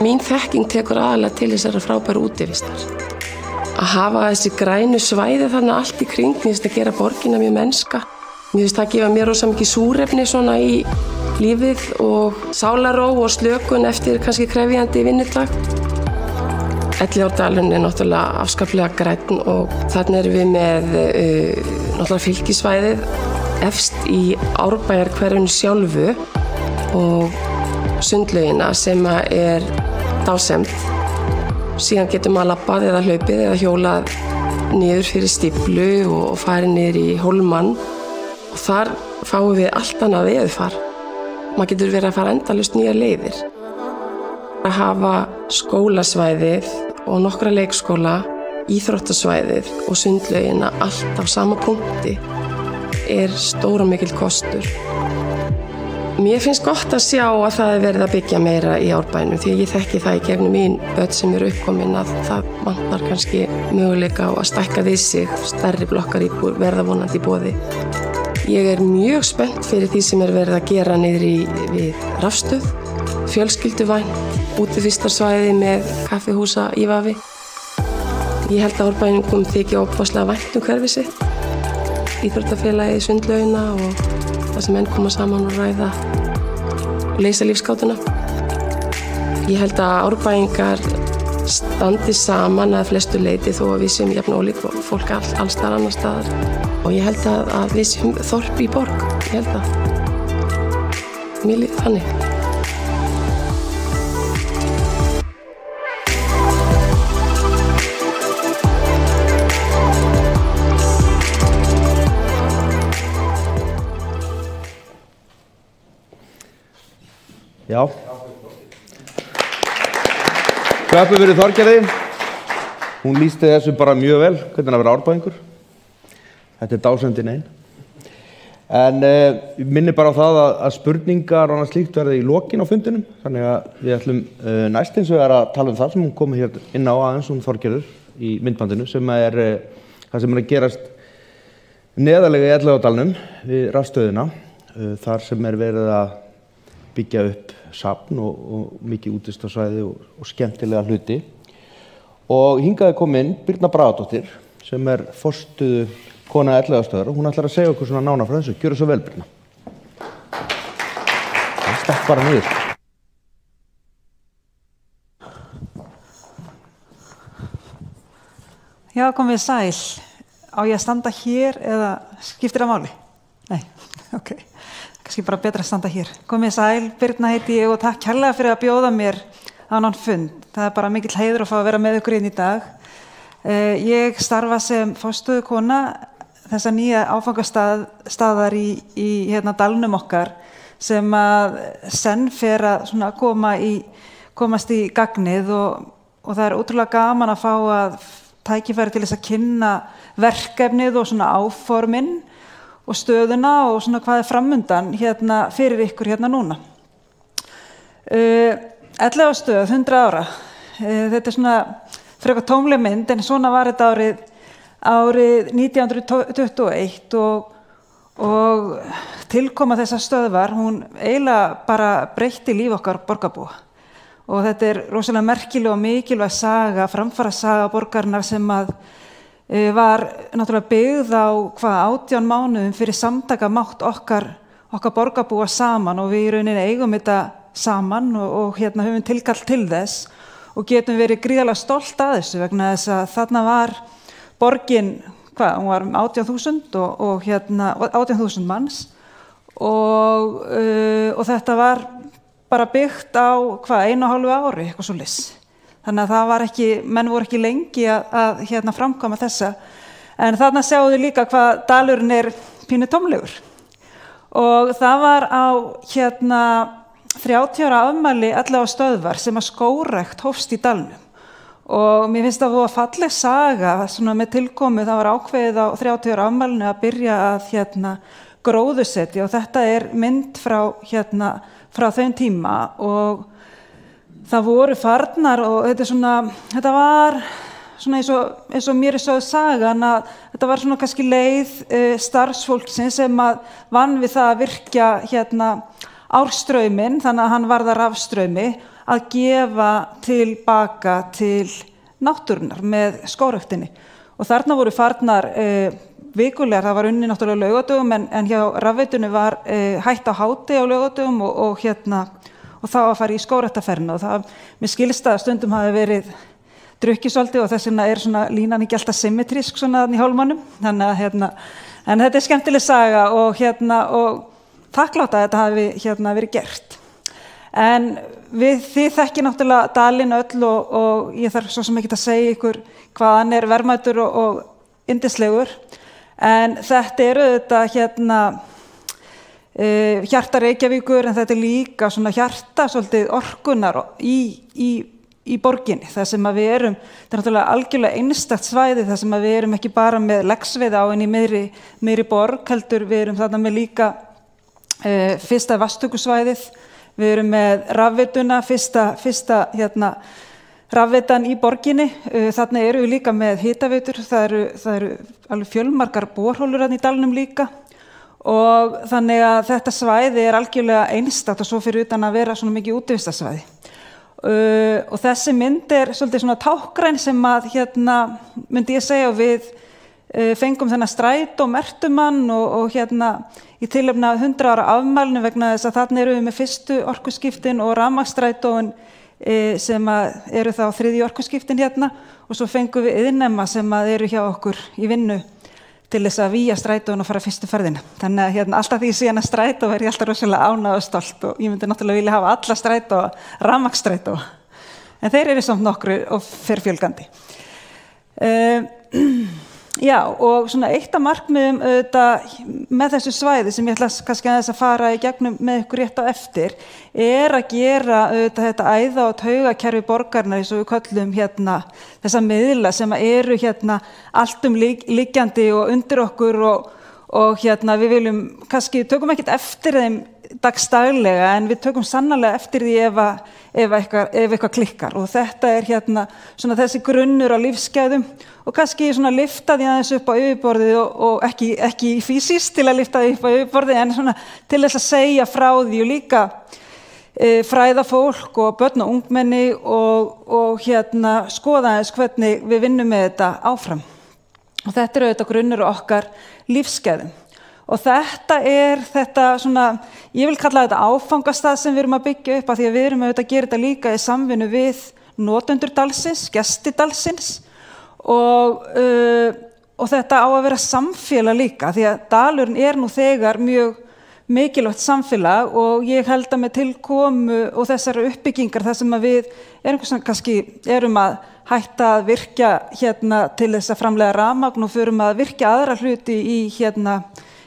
Mín þekking tekur aðalega til þessara frábæru útivistar. Að hafa þessi grænu svæði þarna allt í kring, mér finnst að gera borgina mjög mennska. Mér finnst að gefa mér rosa mikið súrefni svona í lífið og sálarró og slökun eftir kannski krefjandi vinnudag. Elliðaárdalurinn er náttúrulega afskaplega grænn og þarna erum við með náttúrulega fylkisvæðið efst í Árbæjarhverfinu sjálfu og sundlaugina sem er dásemd. Síðan getur maður labbað eða hlaupið eða hjólað niður fyrir stíflu og farið niður í Hólmann og þar fáum við allt annað veðurfar. Maður getur verið að fara endalaust nýjar leiðir. Að hafa skólasvæðið og nokkra leikskóla, íþróttasvæðið og sundlaugina allt á sama punkti er stór og mikill kostur. Mér finnst gott að sjá að það er verið að byggja meira í Árbænum því að ég þekki það í gegnum mín börn sem eru uppkomin að það vantar kannski möguleika á að stækka við sig, stærri blokkaríbúðir verða vonandi í boði. Ég er mjög spennt fyrir því sem er verið að gera niður við Rafstöð, fjölskylduvænt, útivistarsvæði með kaffihúsa ívafi. Ég held að Árbæningum þykja óbáslega vænt hverfið sitt, íþróttafélagið, sundlaugina og það sem menn koma saman og ræða og leysa lífsgátuna. Ég held að Árbæingar standi saman að flestu leyti þó að við séum jafn ólík fólk alls staðar annars staðar. Og ég held að við séum þorp í borg. Ég held að. Mér líður þannig. Já. Klöppum fyrir Þorgerði. Hún lýsti þessu bara mjög vel, hvernig að vera Árbæingur. Þetta er dásemdin ein. En ég minni bara á það að spurningar og annað slíkt verði í lokin á fundinum. Þannig að við ætlum næst eins og að tala um það sem hún komið hér inn á aðeins Þorgerður í myndbandinu sem er það sem er að gerast neðarlega í Elliðaárdalnum við Rafstöðina. Þar sem er verið að byggja upp safn og mikið útivistarsvæði og skemmtilega hluti. Og hingað er komin Birna Bragadóttir sem er forstöðu kona Elliðaárstöðvar og hún ætlar að segja okkur svona nánar frá þessu. Gjörðu svo vel, Birna. Stakk bara niður. Já, komið sæl. Á ég að standa hér eða skiptir það máli? Nei, ok. Kannski bara betra að standa hér. Komið sæl, Birna heiti ég og takk kærlega fyrir að bjóða mér á þennan fund. Það er bara mikill heiður að fá að vera með ykkur inn í dag. Ég starfa sem forstöðukona þessa nýja áfangastaðar í dalnum okkar sem að senn fer að svona komast í gagnið og það er ótrúlega gaman að fá að tækifæri til þess að kynna verkefnið og svona áformin og stöðuna og svona hvað er framundan fyrir ykkur núna. Elliðaárstöð, 100 ára. Þetta er svona frekar tómleg mynd en svona var þetta árið 1921 og tilkoma þessa stöðvar, hún eiginlega bara breytti líf okkar borgarbúa. Og þetta er rosalega merkileg og mikilvæg saga, framfarasaga borgarinnar sem að var náttúrulega byggð á 18 mánuðum fyrir samtakamátt okkar borgarbúa saman og við í rauninni eigum þetta saman og höfum tilkall til þess og getum verið gríðarlega stolt að þessu vegna þess að þarna var borgin, hún var 18.000 og 18.000 manns og þetta var bara byggt á 1,5 ári, eitthvað svoleiðis. Þannig að það var ekki, menn voru ekki lengi að framkvæma þessa. En þarna sjáum við líka hvað dalurinn er pínu tómlegur. Og það var á 30 ára afmæli Elliðaárstöðvar sem að skógrækt hófst í dalnum. Og mér finnst það voða falleg saga, svona með tilkomu, það var ákveðið á 30 ára afmælinu að byrja að gróðursetja og þetta er mynd frá þeim tíma og það voru farnar og þetta var svona eins og mér er sögð sagan að þetta var svona kannski leið starfsfólksins sem að vann við það að virkja árstrauminn, þannig að hann varð að rafstraumi, að gefa tilbaka til náttúrunnar með skógræktinni. Og þarna voru farnar vikulegar, það var unni náttúrulega á laugardögum en hjá rafveitunni var hætt á hádegi á laugardögum og þá að fara í skógræktarferðina og það, mér skilst að stundum hafi verið drukkið svolítið og þess vegna svona línan ekki alltaf symmetrísk svona í hálfmannum. Þannig að en þetta skemmtileg saga og og þakklátt að þetta hafi verið gert. En þið þekkið náttúrulega dalinn öll og ég þarf svo sem ekki að segja ykkur hvað hann verðmætur og yndislegur. En þetta auðvitað hjarta Reykjavíkur, en þetta líka svona hjarta svolítið orkunar í borginni. Það sem að við þetta náttúrulega algjörlega einstakt svæði, það sem að við ekki bara með leggsveiði á henni meiri borg, heldur við þarna með líka fyrsta vatnstökusvæðið, við með rafveituna, fyrsta rafveitan í borginni, þarna við líka með hitaveitur, það eru alveg fjölmargar borholur í dalnum líka. Og þannig að þetta svæði algjörlega einstakt og svo fyrir utan að vera svona mikið útivistarsvæði. Og þessi mynd svolítið svona tákgræn sem að myndi ég segja og við fengum þennan strætó mertumann og í tilefni af 100 ára afmælinu vegna þess að þarna við með fyrstu orkuskiptin og rafmagnsstrætóin sem að þá þriðju orkuskiptin og svo fengum við iðnnema sem að hjá okkur í vinnu til þess að víja strætóin og fara fyrstu ferðina. Þannig að alltaf því ég sé hana strætó ég alltaf rosalega ánægð og stolt og ég myndi náttúrulega vilja hafa alla strætó, rafmagnsstrætó. En þeir samt nokkru og fer fjölgandi. Já, og svona eitt af markmiðum með þessu svæði sem ég ætla kannski aðeins að fara í gegnum með ykkur rétt á eftir að gera þetta æða- og taugakerfi borgarinnar eins og við köllum þessa miðla sem eru allt liggjandi og undir okkur og við viljum kannski tökum ekkert eftir þeim dagsdaglega en við tökum sannarlega eftir því ef eitthvað klikkar og þetta svona þessi grunnur á lífsgæðum og kannski svona lyfta því aðeins upp á yfirborðið og ekki fysiskt til að lyfta því upp á yfirborðið en svona til þess að segja frá því og líka fræða fólk og börn og ungmenni og skoða aðeins hvernig við vinnum með þetta áfram. Og þetta auðvitað grunnur okkar lífsgæðum. Og þetta svona, ég vil kalla þetta áfangastað sem við erum að byggja upp af því að við erum auðvitað að gera þetta líka í samvinnu við notendur dalsins, gesti dalsins og þetta á að vera samfélag líka því að dalurinn nú þegar mjög mikilvægt samfélag og ég held að með tilkomu og þessar uppbyggingar þar sem að við kannski að hætta að virkja til þess að framleiða rafmagn og förum að virkja aðra hluti í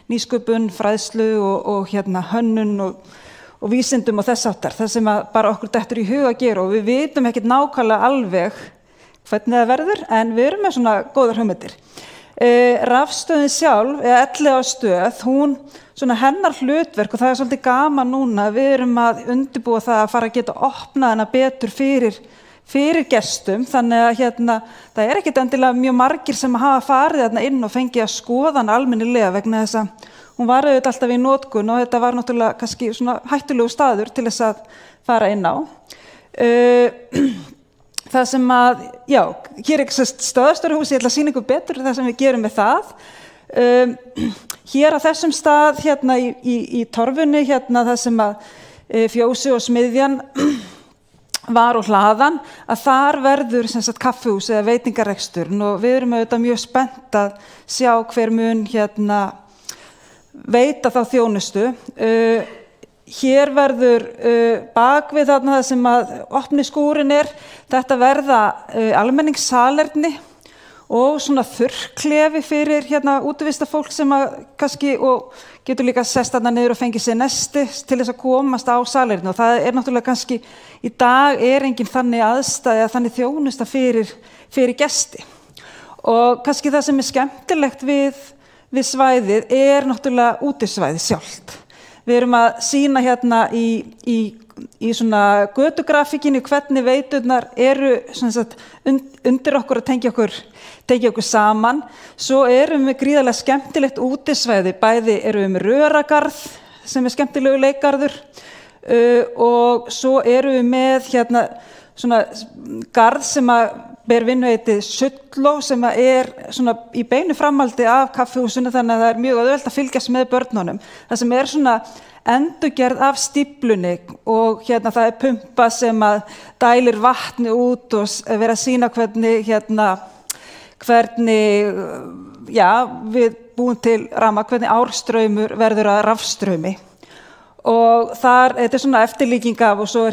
nýsköpun, fræðslu og hönnun og vísindum og þess áttar. Það sem að bara okkur dettur í hug að gera og við vitum ekkert nákvæmlega alveg hvernig það verður en við erum með svona góðar hugmyndir. Rafstöðin sjálf, eða Elliðaárstöð, svona hennar hlutverk og það svolítið gaman núna, við erum að undirbúa það að fara að geta opnað hana betur fyrir gestum, þannig að það ekkert endilega mjög margir sem hafa farið þarna inn og fengið að skoða hana almennilega vegna þess að hún var auðvitað alltaf í notkun og þetta var náttúrulega kannski svona hættulegu staður til þess að fara inn á. Það sem að, já, hér stöðastöruhús, ég ætla að sýna ykkur betur það sem við gerum með það. Hér á þessum stað, í torfunni, það sem að fjósi og smiðjan var og hlaðan, að þar verður kaffihús eða veitingarekstur og við erum auðvitað mjög spennt að sjá hver mun veita þá þjónustu. Hér verður bakvið þarna það sem að opni skúrin þetta verða almenningssalerni og svona þurrklefi fyrir útivistafólk sem að kannski og getur líka sest þarna niður og fengið sér nesti til þess að komast á salerni og það náttúrulega kannski í dag engin þannig aðstæða eða þannig þjónusta fyrir gesti. Og kannski það sem skemmtilegt við svæðið náttúrulega útisvæðið sjálft. Við erum að sýna í svona götugrafíkinni hvernig veiturnar eru undir okkur að tengja okkur saman. Svo erum við gríðarlega skemmtilegt útisvæði, bæði erum við með röragarð sem skemmtilegu leikgarður og svo erum við með svona garð sem að ber vinnuheitið Sulló sem svona í beinu framhaldi af kaffihúsinu þannig að það mjög auðvelt að fylgjast með börnunum. Það sem svona endurgerð af stíflunni og það pumpa sem að dælir vatni út og vera að sýna hvernig við búum til rafmagn, hvernig árstraumur verður að rafstraumi. Og þetta svona eftirlíking af og svo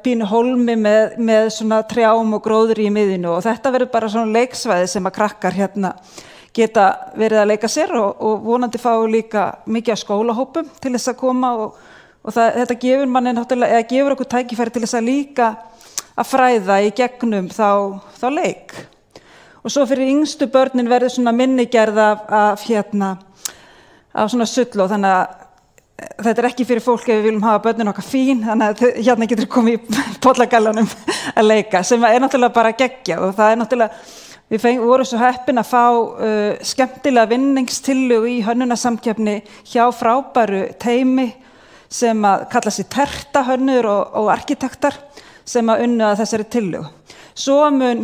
pínu hólmi með svona trjám og gróðri í miðinu og þetta verður bara svona leiksvæði sem að krakkar geta verið að leika sér og vonandi fá líka mikið af skólahópum til þess að koma og þetta gefur manni náttúrulega, eða gefur okkur tækifæri til þess að líka að fræða í gegnum þá leik. Og svo fyrir yngstu börnin verður svona minnigerð af svona Sulló, þannig að þetta ekki fyrir fólk ef við viljum hafa börnin okkar fín, þannig að getur komið í pollagallanum að leika, sem náttúrulega bara geggja og það náttúrulega, við vorum svo heppin að fá skemmtilega vinningstillögu í hönnunarsamkeppni hjá frábæru teymi sem að kalla sig Terta hönnur og arkitektar sem að unnu að þessari tillögu. Svo mun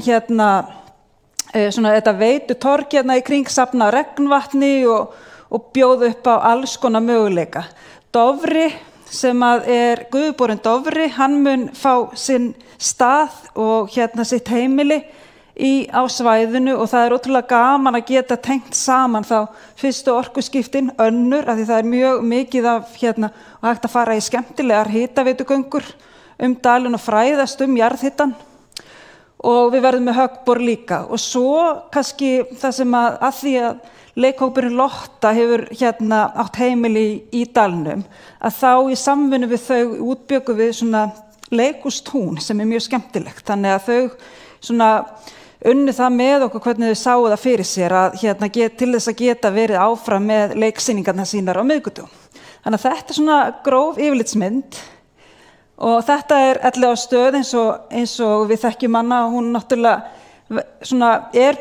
svona þetta veitutorg í kring safna regnvatni og bjóða upp á alls konar möguleika. Dofri sem að Guðborinn Dofri, hann mun fá sinn stað og sitt heimili á svæðinu og það ótrúlega gaman að geta tengt saman þá fyrstu orkuskiptin önnur, af því það mjög mikið af og hægt að fara í skemmtilegar hitaveitugöngur dalinn og fræðast jarðhitann og við verðum með Höggborg líka og svo kannski það sem að því að leikhópurinn Lotta hefur átt heimili í dalnum að þá í samvinnu við þau útbjögum við svona leikhústún sem mjög skemmtilegt, þannig að þau svona unnu það með okkur hvernig þau sáu það fyrir sér að til þess að geta verið áfram með leiksýningarnar sínar á miðvikudögum. Þannig að þetta svona gróf yfirlitsmynd og þetta 11 stöð eins og við þekkjum hana, hún náttúrulega svona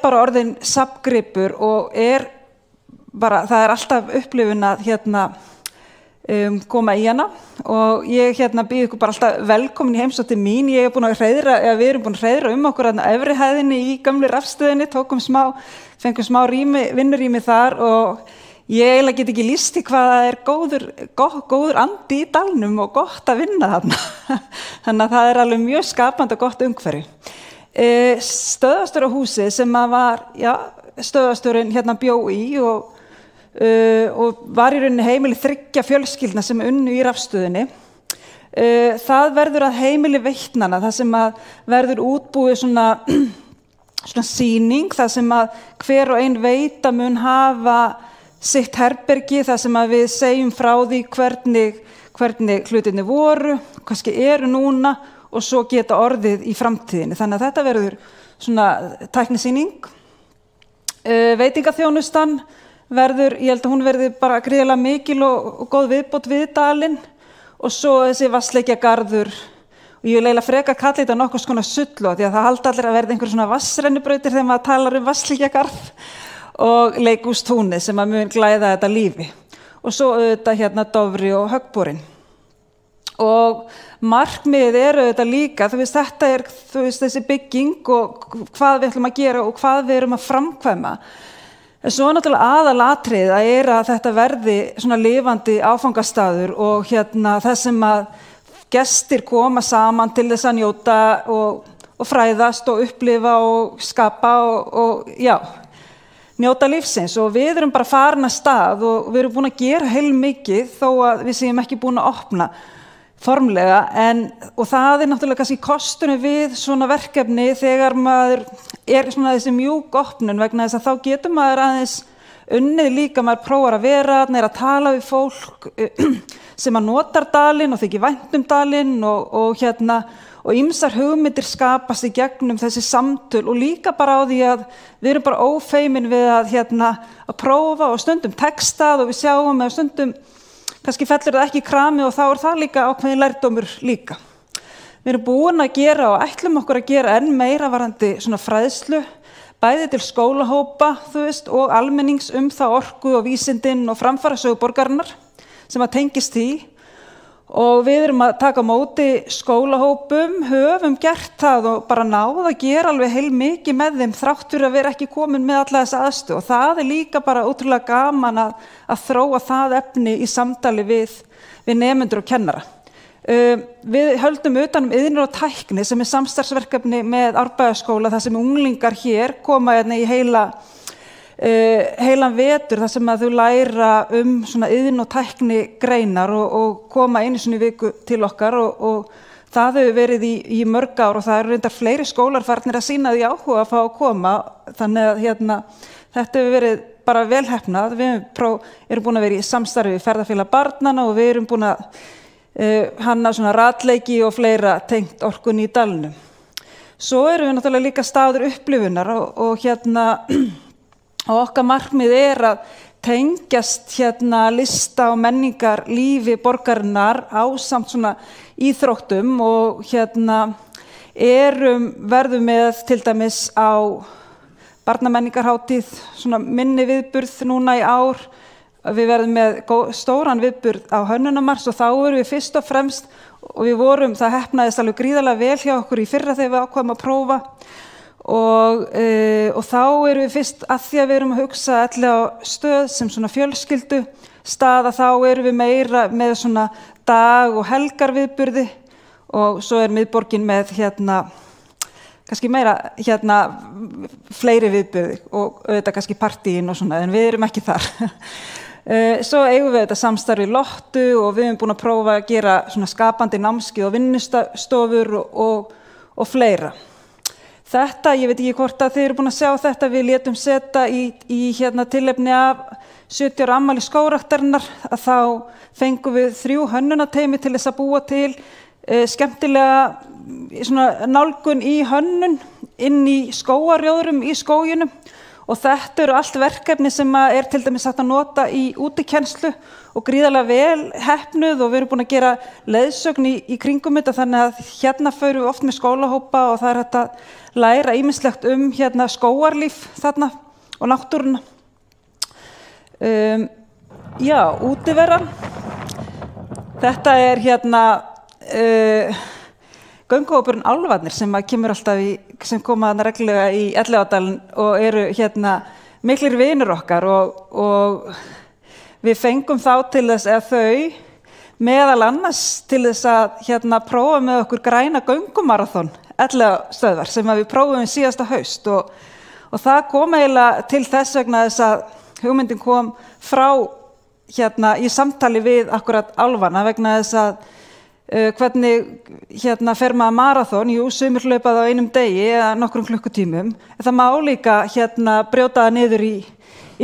bara orðin safngripur og bara, það alltaf upplifun að koma í hana og ég býð ykkur bara alltaf velkomin í heimsókn til mín. Ég búin að við erum búin að hreiðra okkur efri hæðinni í gömlu rafstöðinni, fengum smá vinnurými þar og ég eiginlega get ekki lýst í hvað það góður andi í dalnum og gott að vinna þarna. Þannig að það alveg mjög skapandi og gott umhverfi. Stöðvarstjórahúsið sem að var, stöðvarstjórinn bjó í og var í rauninni heimili 3 fjölskyldna sem unnu í rafstöðinni. Það verður að heimili Veitnanna, það sem að verður útbúið svona sýning, það sem að hver og ein veita mun hafa sitt herbergi, það sem að við segjum frá því hvernig hlutinni voru, kannski eru núna og svo geta orðið í framtíðinni. Þannig að þetta verður svona tæknisýning. Veitingaþjónustan verður, ég held að hún verði bara gríðarlega mikil og góð viðbót við dalinn og svo þessi vatnsleikjagarður og ég vil eiginlega freka að kalla þetta nokkurs konar Sulló því að það halda allir að verða einhver svona vatnsrennibrautir þegar maður talar vatnsleikjagarð og leikhústúnið sem að mun glæða þetta lífi og svo auðvitað Dofri og Höggborinn. Og markmiðið auðvitað líka, þetta þessi bygging og hvað við ætlum að gera og hvað við erum að framkvæma. En svo náttúrulega aðalatriðið að þetta verði svona lifandi áfangastaður og það sem að gestir koma saman til þess að njóta og fræðast og upplifa og skapa og njóta lífsins og við erum bara farin að stað og við erum búin að gera heilmikið þó að við séum ekki búin að opna formlega og það náttúrulega kannski kostunum við svona verkefni þegar maður svona þessi mjúk opnun vegna þess að þá getur maður aðeins unnið líka, maður prófar að vera að tala við fólk sem að notar dalinn og þykir vænt dalinn og ýmsar hugmyndir skapast í gegnum þessi samtöl og líka bara á því að við erum bara ófeimin við að prófa og stundum textað og við sjáum eða stundum kannski fellur það ekki í krami og þá það líka ákveðin lærdómur líka. Við erum búin að gera og ætlum okkur að gera enn meira varðandi svona fræðslu, bæði til skólahópa, og almennings þá orku og vísindin og framfarasögu borgarinnar sem að tengist því og við erum að taka á móti skólahópum, höfum gert það og bara náð að gera alveg heilmikið með þeim þrátt fyrir að vera ekki komin með alla þessa aðstöðu og það líka bara ótrúlega gaman að þróa það efni í samtali við nemendur og kennara. Við höldum utan iðnir og tækni sem samstarfsverkefni með Árbæjarskóla þar sem unglingar hér koma í heilan vetur þar sem að þau læra svona iðn og tækni greinar og koma einu sinni í viku til okkar og það hefur verið í mörg ár og það eru reyndar fleiri skólar farnir að sýna því áhuga að fá að koma þannig að þetta hefur verið bara vel heppnað. Við erum búin að vera í samstarfi við Ferðafélag barnanna og við erum búin að hanna svona ratleiki og fleira tengt orkunni í dalnum. Svo erum við náttúrulega líka staður upplifunar og okkar markmið að tengjast lista og menningar lífi borgarinnar ásamt svona íþróttum og verðum með til dæmis á barnamenningarhátíð svona minni viðburð núna í ár. Við verðum með stóran viðburð á Hönnunarmars og þá erum við fyrst og fremst og það heppnaðist alveg gríðarlega vel hjá okkur í fyrra þegar við ákváðum að prófa og þá erum við fyrst að því að við erum að hugsa á stöð sem svona fjölskyldu staða þá erum við meira með svona dag- og helgarviðburði og svo miðborgin með kannski meira fleiri viðburði og auðvitað kannski partíin og svona en við erum ekki þar. Svo eigum við þetta samstarfi Lottu og við erum búin að prófa að gera svona skapandi námskeið og vinnustofur og fleira. Þetta, ég veit ekki hvort að þið eru búin að sjá þetta, við létum setja í tilefni af 70 ára afmæli skógræktarinnar að þá fengum við 3 hönnunateymi til þess að búa til skemmtilega svona nálgun í hönnun inn í skógarjóðrum í skóginum og þetta eru allt verkefni sem til dæmis hægt að nota í útikennslu og gríðarlega vel heppnuð og við erum búin að gera leiðsögn í kringum þetta þannig að förum við oft með skólahópa og það hægt að læra ýmislegt skógarlíf þarna og náttúruna. Útivera. Þetta gönguhópurinn Álfarnir sem kemur alltaf sem koma reglulega í Elliðaárdalinn og eru miklir vinir okkar og við fengum þá til þess að þau meðal annars til þess að prófa með okkur græna göngumaraþon Elliðaárstöðvar sem við prófum síðasta haust og það kom eiginlega til þess vegna þess að hugmyndin kom frá í samtali við akkurat Álfana vegna þess að hvernig fer maður maraþon, sumir hlaupað á einum degi eða nokkrum klukkutímum. Það má líka brjóta það niður í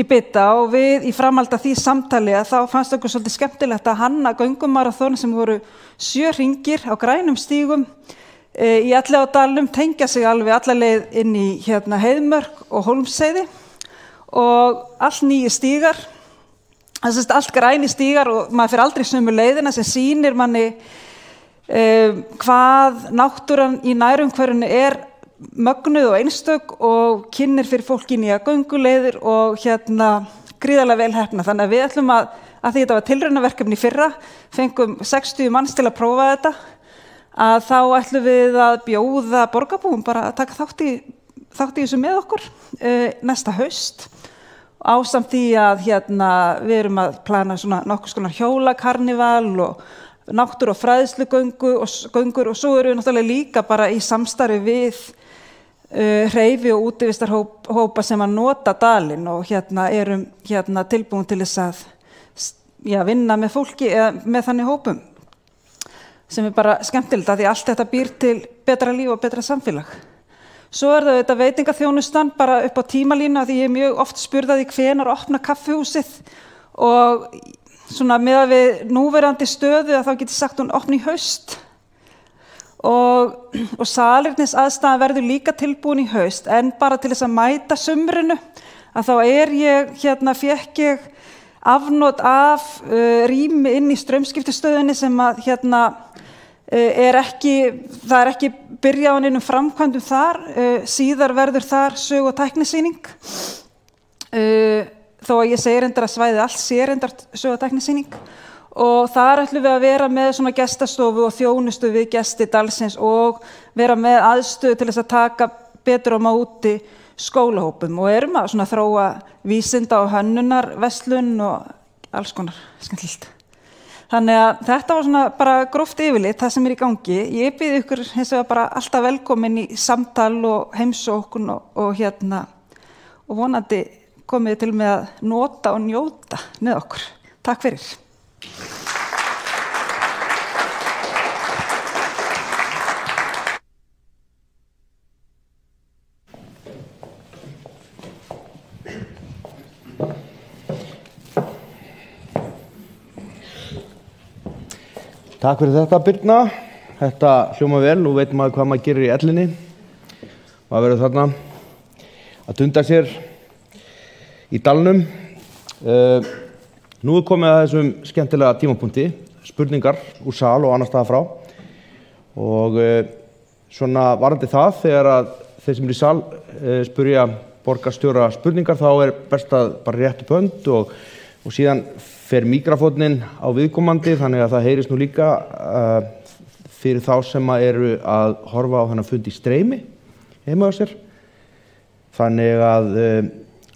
bita og við í framhaldi af því samtali að þá fannst okkur svolítið skemmtilegt að hanna göngumaraþon sem voru 7 hringir á grænum stígum í Elliðaárdalnum, tengja sig alveg alla leið inn í Heiðmörk og Hólmsheiði og allt nýju stígar, allt græni stígar og maður fer aldrei sömu leiðina sem sýnir manni hvað náttúran í nærumhverfinu mögnuð og einstök og kynnir fyrir fólki nýja gönguleiðir og gríðarlega vel heppnað. Þannig að við ætlum að því þetta var tilraunaverkefni í fyrra, fengum 60 manns til að prófa þetta, að þá ætlum við að bjóða borgarbúum bara að taka þátt í þessu með okkur næsta haust. Ásamt því að við erum að plana svona nokkurs konar hjólakarnival og náttúru- og fræðslugöngur og svo erum við náttúrulega líka bara í samstarfi við hreyfi- og útivistarhópa sem að nota dalinn og erum tilbúin til þess að vinna með fólki eða með þannig hópum sem bara skemmtilegt að því allt þetta býr til betra líf og betra samfélag. Svo það þetta veitingaþjónustan bara upp á tímalínu því ég mjög oft spurði því hvenær opna kaffihúsið og svona með að við núverandi stöðu að þá geti sagt hún opni í haust og salernins aðstæðan verður líka tilbúin í haust en bara til þess að mæta sumrinu að þá fékk ég afnot af rými inn í straumskiptastöðinni sem að það ekki byrjað á neinum framkvæmdum þar, síðar verður þar sögu- og tæknisýning þó að ég segi reyndar að svæðið allt sé reyndar sögu- og tæknisýning og þar ætlum við að vera með svona gestastofu og þjónustu við gesti dalsins og vera með aðstöðu til þess að taka betur á móti skólahópum og erum að svona þróa vísinda og hönnunarverslun og alls konar skemmtilegt. Þannig að þetta var svona bara gróft yfirlit það sem í gangi. Ég býð ykkur hins vegar bara alltaf velkomin í samtal og heimsókn og vonandi komið til með að nota og njóta með okkur. Takk fyrir. Takk fyrir þetta, Birna. Þetta hljómar vel, nú veit maður hvað maður gerir í ellinni. Maður verður þarna að dunda sér í dalnum. Nú komið að þessum skemmtilega tímapunkti, spurningar úr sal og annar staðar frá. Og svona varandi það, þegar að þeir sem eru í sal spurja borgarstjóra spurningar, þá best að bara rétta upp hönd og síðan fer mikrafóninn á viðkomandi, þannig að það heyrist nú líka fyrir þá sem eru að horfa á þennan fund í streymi heima á sér. Þannig að,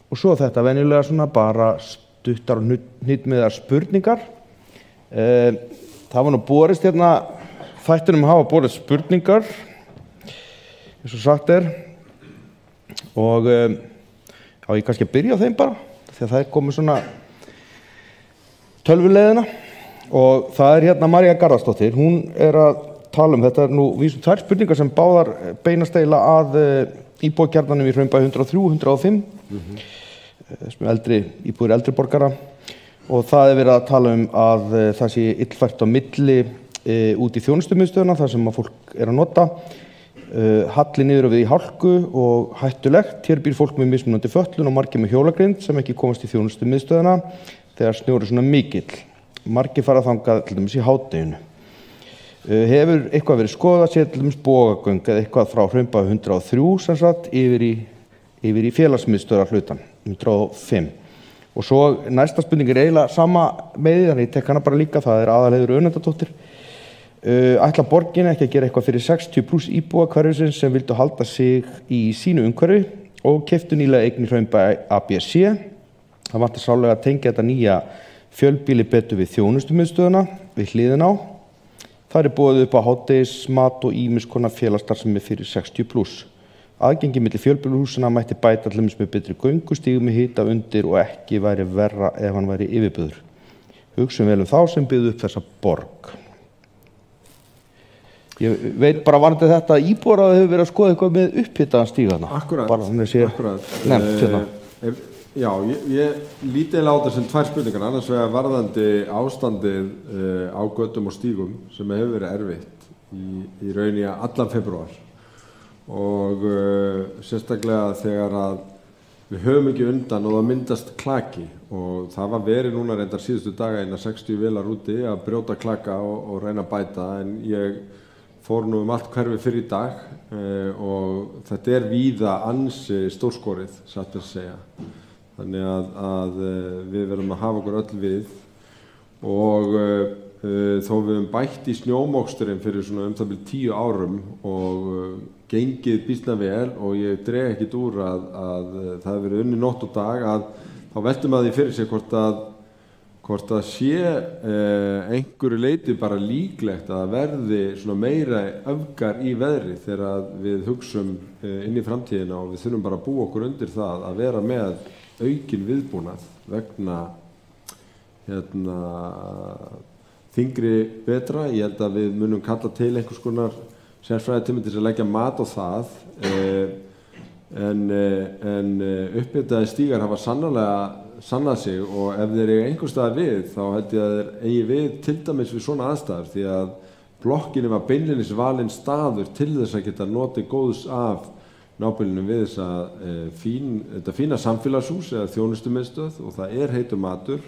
og svo þetta venjulega svona bara stuttar og hnitmiðar spurningar. Það var nú borist hérna, þættinum hafa borist spurningar, eins og sagt og á ég kannski að byrja á þeim bara, því að það komið svona tölvuleiðina og það hérna María Garðarsdóttir, hún að tala þetta nú vísum tvær spurningar sem báðar beinast eiginlega að íbúakjarnanum í Hraunbæ 103, 105 þessum íbúðir eldri borgara og það verið að tala að það sé illfært á milli út í þjónustumiðstöðuna þar sem að fólk að nota halli niður og við í hálku og hættulegt. Hér býr fólk með mismunandi fötlun og margir með hjólagrind sem ekki komast í þjónustumiðstöðuna þegar snjór svona mikill. Margir fara þangað til dæmis í hádeginu. Hefur eitthvað verið skoðað sér til dæmis bogagöng eða eitthvað frá Hraunbæ 103 sem sagt yfir í félagsmiðstöðar hlutan 105. Og svo næsta spurning eiginlega sama með því, þannig ég tek hana bara líka, það Aðalheiður Önundardóttir. Ætla borgin ekki að gera eitthvað fyrir 60+ íbúa hverfisins sem vildu halda sig í sínu umhverfi og keyptu nýlega eign í Hraunbæ ABC. Það vantar sárlega að tengja þetta nýja fjölbýli betur við þjónustumiðstöðuna við hliðina á. Það boðið upp á hádegismat og ýmiss konar félagsstarfsemi fyrir 60+. Aðgengi milli fjölbýlihúsanna mætti bæta til dæmis með betri göngustígum með hita undir og ekki væri verra ef hann væri yfirbyggður. Hugsum vel þá sem byggðu upp þessa borg. Ég veit bara varðandi þetta að íbúar hefur verið að skoða eitthvað með upphitaðan stígana. Akkurat. Já, ég líti eiginlega á þetta sem tvær spurningar, annars vegar varðandi ástandið á götum og stígum sem hefur verið erfitt í rauninni allan febrúar og sérstaklega þegar að við höfum ekki undan og það myndast klaki og það var verið núna reyndar síðustu daga innan 60 vélar úti að brjóta klaka og reyna að bæta en ég fór nú allt hverfi fyrir í dag og þetta víða ansi stórskorið, satt að segja. Þannig að við verðum að hafa okkur öll við og þó við höfum bætt í snjómoksturinn fyrir svona það bil 10 árum og gengið býsna vel og ég dreg ekkert úr að það hefur verið unnið nótt og dag að þá veltum að því fyrir sig hvort að sé einhverju leyti bara líklegt að verði svona meira öfgar í veðri þegar við hugsum inn í framtíðina og við þurfum bara að búa okkur undir það að vera með aukin viðbúnað vegna þyngri betra. Ég held að við munum kalla til einhvers konar sérfræðitíma til að leggja mat á það en upphitaði stígar hafa sannað sig og ef þeir eiga einhvers staðar við þá held ég að þeir eigi við til dæmis við svona aðstæður því að blokkinni var beinlínis valinn staður til þess að geta notið góðs af nábýlinu við þetta fína samfélagshús eða þjónustumiðstöð og það heitur matur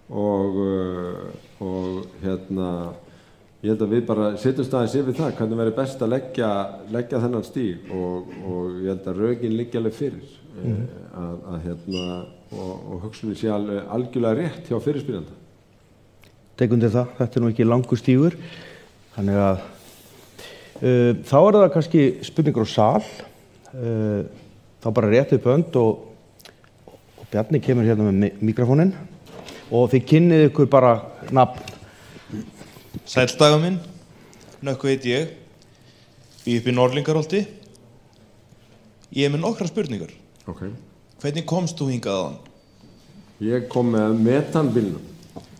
og ég held að við bara setjum staðins yfir það hvernig verður best að leggja þennan stíg og ég held að rökin liggja alveg fyrir og hugsunin sé algjörlega rétt hjá fyrirspyrjanda. tek undir það, þetta nú ekki langur stígur. Þannig að þá það kannski spurningur á sal. Þá bara rétt upp hönd og Bjarni kemur hérna með mikrofóninn og þið kynnið ykkur bara nafn. Sæll Dagur minn, Nökkvi heiti ég, bý upp í Norðlingarholti. Ég með nokkra spurningar. Okay. Hvernig komst þú hingað aðan? Ég kom með metanbílnum.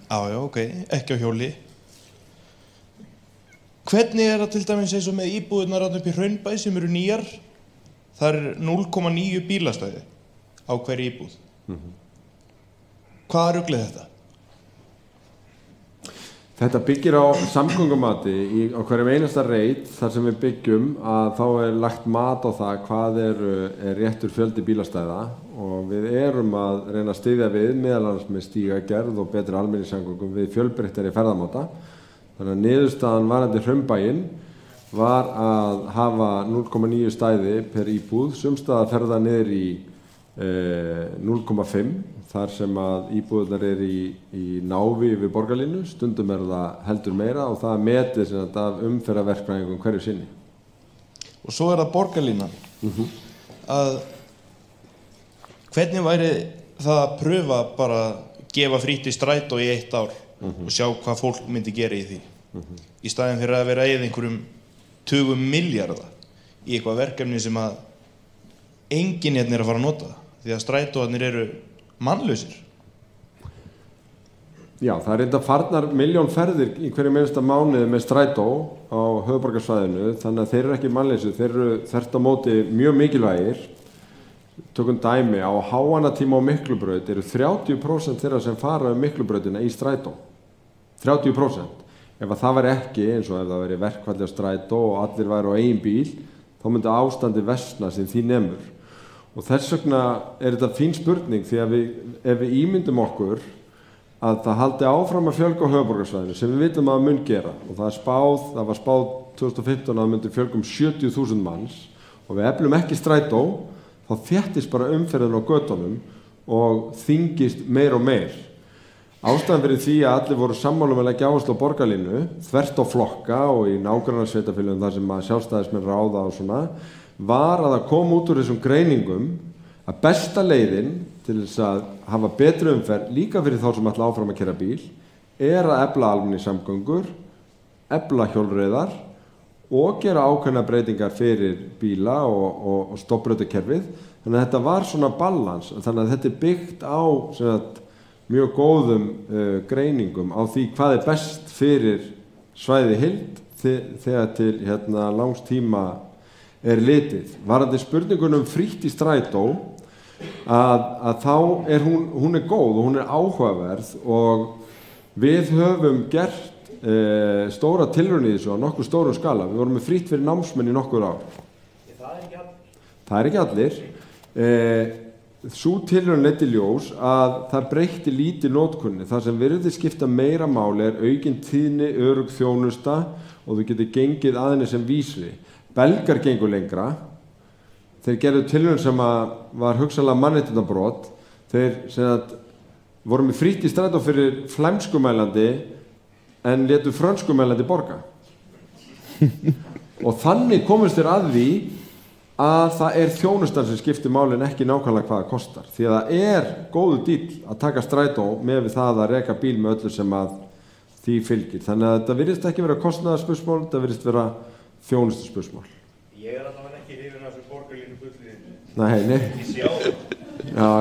Já, ok, ekki á hjóli. Hvernig það til dæmis eins og með íbúðirnar upp í Hraunbæ sem eru nýjar? Það 0,9 bílastæði á hverju íbúð. Hvaða rugl þetta? Þetta byggir á samgöngumati á hverjum einasta reit þar sem við byggjum að þá lagt mat á það hvað er réttur fjöldi bílastæða og við erum að reyna að styðja við meðal annars með stígagerð og betri almenningssamgöngum við fjölbreyttari ferðamáta. Þannig að niðurstaðan varðandi Hraunbæinn var að hafa 0,9 stæði per íbúð, sumstaðar ferða niður í 0,5 þar sem að íbúðurnar í návi við borgarlínu, stundum það heldur meira og það metið af umferðarverkfræðingum hverju sinni. Og svo það borgarlínan. Að hvernig væri það að pröfa bara að gefa frítt í strætó í 1 ár og sjá hvað fólk myndi gera í því? Í staðinn fyrir að vera eða einhverjum tugum milljarða í eitthvað verkefni sem að enginn hérna að fara að nota því að strætóarnir eru mannlausir. Já, það reynda farnar 1 milljón ferðir í hverju einasta mánuði með strætó á höfuðborgarsvæðinu, þannig að þeir eru ekki mannlausir, þeir eru þvert á móti mjög mikilvægir. Tökum dæmi, á háannatíma á Miklubraut eru 30% þeirra sem fara Miklubrautina í strætó. 30%. Ef það væri ekki, eins og ef það væri verkfalli á strætó og allir væri á eigin bíl, þá myndi ástandi versna sem því nemur. Og þess vegna þetta fín spurning því að ef við ímyndum okkur að það haldi áfram að fjölga á höfuðborgarsvæðinu sem við vitum að það mun gera og það var spáð 2015 að það myndi fjölga 70.000 manns og við eflum ekki strætó, þá þéttist bara umferðin á götunum og þyngist meir og meir. Ástæðan fyrir því að allir voru sammála að leggja áherslu á borgarlínu, þvert á flokka og í nágrannasveitarfélögum þar sem að sjálfstæðismenn ráða og svona, var að það kom út úr þessum greiningum að besta leiðin til þess að hafa betri umferð líka fyrir þá sem ætla áfram að keyra bíl að efla almenningssamgöngur, efla hjólreiðar og gera ákveðnar breytingar fyrir bíla og stofnbrautakerfið. Þannig að þetta var svona balans, þannig að þetta byggt á mjög góðum greiningum á því hvað best fyrir svæði heild þegar til langs tíma litið. Varðandi spurningunum frítt í strætó að þá hún góð og hún áhugaverð og við höfum gert stóra tilraun í þessu á nokkuð stórum skala. Við vorum með frítt fyrir námsmenn í nokkur ár. Það ekki allir. Sú tilraun leiddi í ljós að það breytti lítið notkun. Það sem virðist skipta meira máli aukin tíðni, örugg þjónusta og þú getur gengið að henni sem vísri. Belgar gengu lengra. Þeir gerðu tilraun sem var hugsanlega mannréttindabrot. Þeir voru með frítt í strætó fyrir flæmskumælandi en létu frönskumælandi borga. Og þannig komust þeir að því að það þjónustan sem skiptir máli en ekki nákvæmlega hvað það kostar. Því að það góður díll að taka strætó með við það að reka bíl með öllu sem að því fylgir. Þannig að þetta virðist ekki vera kostnaðarspursmál, þetta virðist vera þjónustuspursmál. Ég allavega ekki hrifinn af þessu borgarlínu bullið. Nei. Ég sjá það. Já.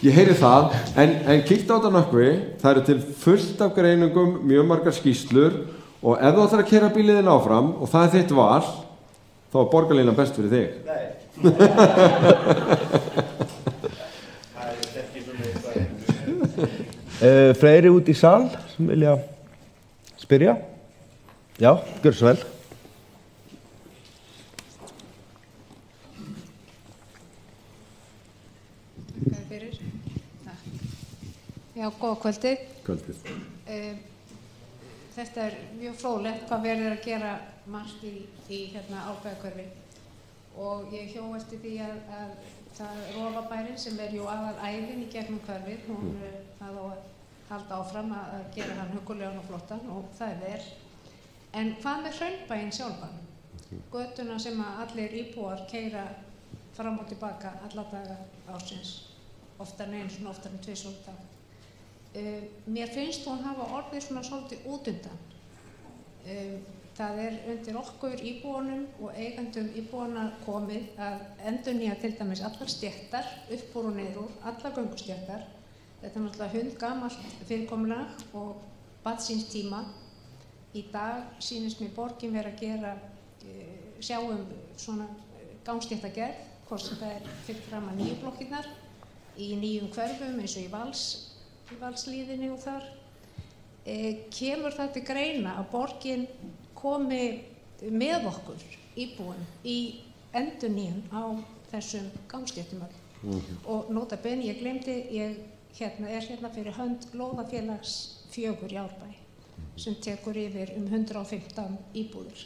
Ég heyri það, en kíktu á þetta Nökkvi, það til fullt af greiningum, mjög margar skýrslur og ef þú ætlar að keyra bíliðin áfram og það þitt val, þá borgarlínan best fyrir þig. Nei. Það ekki svona Fleiri út í sal sem vilja spyrja? Já, gjör svo vel. Takk fyrir. Já, góða kvöldið. Kvöldið. Þetta mjög fróðlegt hvað verður að gera margt í Árbæjarhverfi og ég hjó eftir því að það Rofabærinn sem jú aðal æðin í gegnum hverfið, það á að halda áfram að gera hann huggulegan og flottan og það vel. En hvað með Hraunbæinn sjálfan? Götuna sem að allir íbúar keyra fram og tilbaka alla daga ársins, oftar en einu svona, oftar en tvisvar á dag. Mér finnst hún hafa orðið svona svolítið útundan. Það undir okkur íbúanum og eigandum íbúana komið að endurnýja til dæmis allar stéttar, upp úr og niður úr, allar göngustéttar. Þetta náttúrulega hundgamalt fyrirkomulag og barn síns tíma. Í dag sýnist mér borgin vera að gera, sjáum svona gangstéttagerð, hvort sem það fyrir fram að nýju blokkirnar, í nýjum hverfum eins og í Valslíðinni og þar. Kemur það til greina að borgin komi með okkur íbúum í endurnýjun á þessum gangstéttum öll. Og nota bene, ég glemdi, ég hérna fyrir hönd lóðafélags 4 í Árbæ sem tekur yfir 115 íbúðir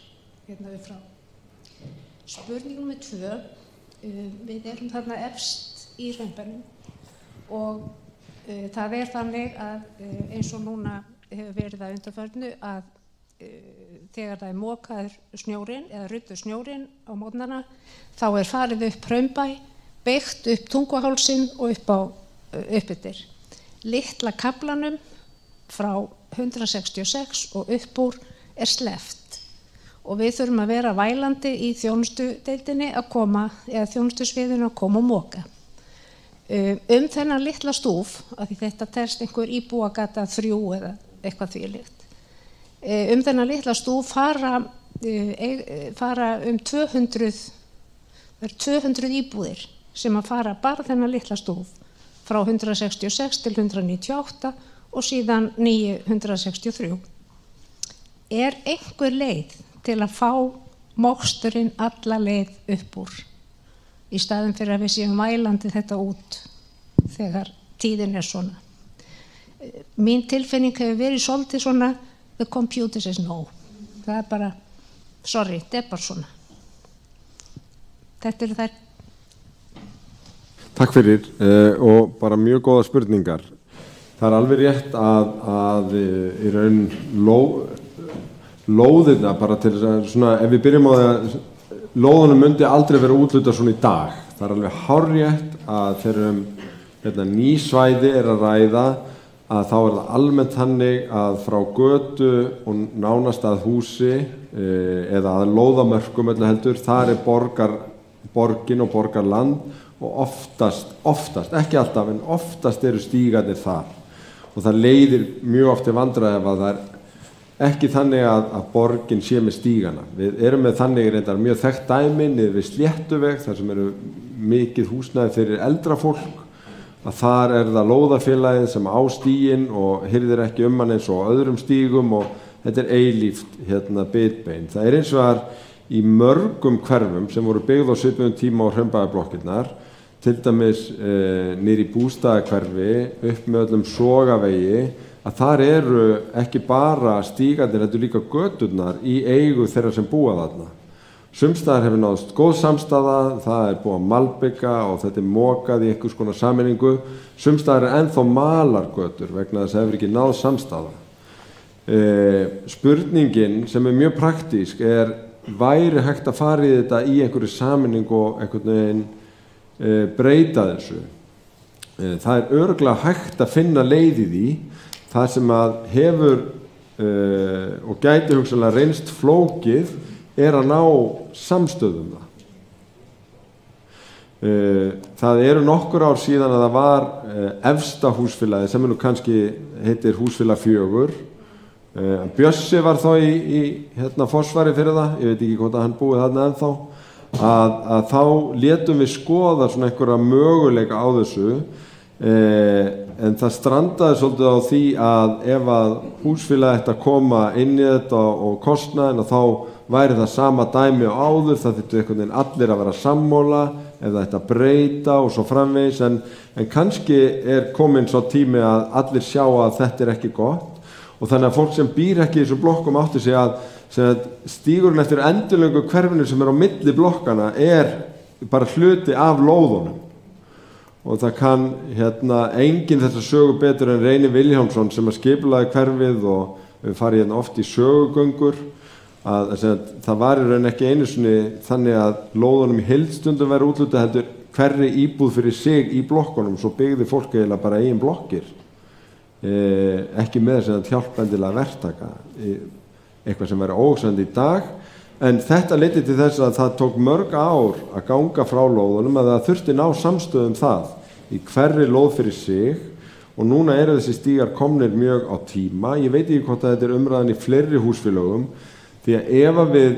hérna upp frá. Spurning númer 2, við erum þarna efst í Hraunbænum og það þannig að eins og núna hefur verið að undanförnu að þegar það mokaður snjórinn eða ruddur snjórinn á morgnana þá farið upp Hraunbæ, beygt upp Tunguhálsinn og upp eftir. Litla kaflanum frá 166 og upp úr sleppt og við þurfum að vera vælandi í þjónustudeildinni að koma, eða þjónustusviðinu að koma og moka. Þennan litla stúf, af því þetta telst einhver íbúagata 3 eða eitthvað þvílíkt. Þennan litla stúf fara 200 íbúðir sem að fara bara þennan litla stúf frá 166 til 198 og síðan 963. Einhver leið til að fá moksturinn alla leið upp úr í staðinn fyrir að við séum vælandi þetta út þegar tíðin svona? Mín tilfinning hefur verið svolítið svona the computer says no. Það bara, sorry, þetta bara svona. Þetta eru þær. Takk fyrir og bara mjög góða spurningar. Það alveg rétt að í raun lóðina bara til þess að svona, ef við byrjum á það, lóðunum myndi aldrei vera úthlutað svona í dag. Það alveg hárrétt að þegar ný svæði að ræða að þá það almennt þannig að frá götu og nánast að húsi eða að lóðamörkum heldur, þar borgin og borgarland og oftast, ekki alltaf en oftast eru stígarnir þar. Og það leiðir mjög oft til vandræða ef að það ekki þannig að borgin sé með stígana. Við erum með þannig reyndar mjög þekkt dæmi niður við Sléttuveg, þar sem eru mikið húsnæði fyrir eldra fólk, að þar það lóðafélagið sem á stíginn og hirðir ekki hann eins og öðrum stígum og þetta eilíft bitbein. Það eins og í mörgum hverfum sem voru byggð á svipuðum tíma á Hraunbæjarblokkirnar, til dæmis niður í Bústaðahverfi, upp með öllum Sogavegi, að þar eru ekki bara stígarnir, þetta líka göturnar í eigu þeirra sem búa þarna. Sums staðar hefur náðst góð samstaða, það búið að malbika og þetta mokað í einhvers konar sameiningu. Sums staðar ennþá malargötur vegna þess að hefur ekki náð samstaða. Spurningin sem mjög praktísk væri hægt að fara í þetta í einhverju sameiningu og einhvern veginn breyta þessu. Það örugglega hægt að finna leið í því. Það sem að hefur og gæti hugsanlega reynst flókið að ná samstöðum það. Það eru nokkur ár síðan að það var efsta húsfélagið sem nú kannski heitir Húsfélag 4. Bjössi var þá í forsvari fyrir það, ég veit ekki hvort að hann búið þarna ennþá. Að þá létum við skoða svona einhverja möguleika á þessu en það strandaði svolítið á því að ef að húsfélagið ætti að koma inn í þetta og kostnaðinn þá væri það sama dæmi og áður, það þyrftu einhvern veginn allir að vera sammála ef það ætti að breyta og svo framvegis en kannski kominn svo tími að allir sjá að þetta ekki gott og þannig að fólk sem býr ekki í þessum blokkum átti sig að stígurinn eftir endurlöngu hverfinu sem á milli blokkana bara hluti af lóðunum og það kann enginn þessa sögu betur en Reynir Vilhjálmsson sem að skipulagði hverfið og við farið hérna oft í sögugöngur að það var í raun ekki einu sinni þannig að lóðunum í heildstundum væri útlutað heldur hverri íbúð fyrir sig í blokkunum, svo byggði fólk eiginlega bara eigin blokkir, ekki með þess að hjálpendilega verktaka, eitthvað sem væri óhugsandi í dag. En þetta leiddi til þess að það tók mörg ár að ganga frá lóðunum, að það þurfti ná samstöðum það í hverri lóð fyrir sig, og núna eru þessi stígar komnir mjög á tíma. Ég veit ekki hvort að þetta umræðan í fleiri húsfélögum, því að ef við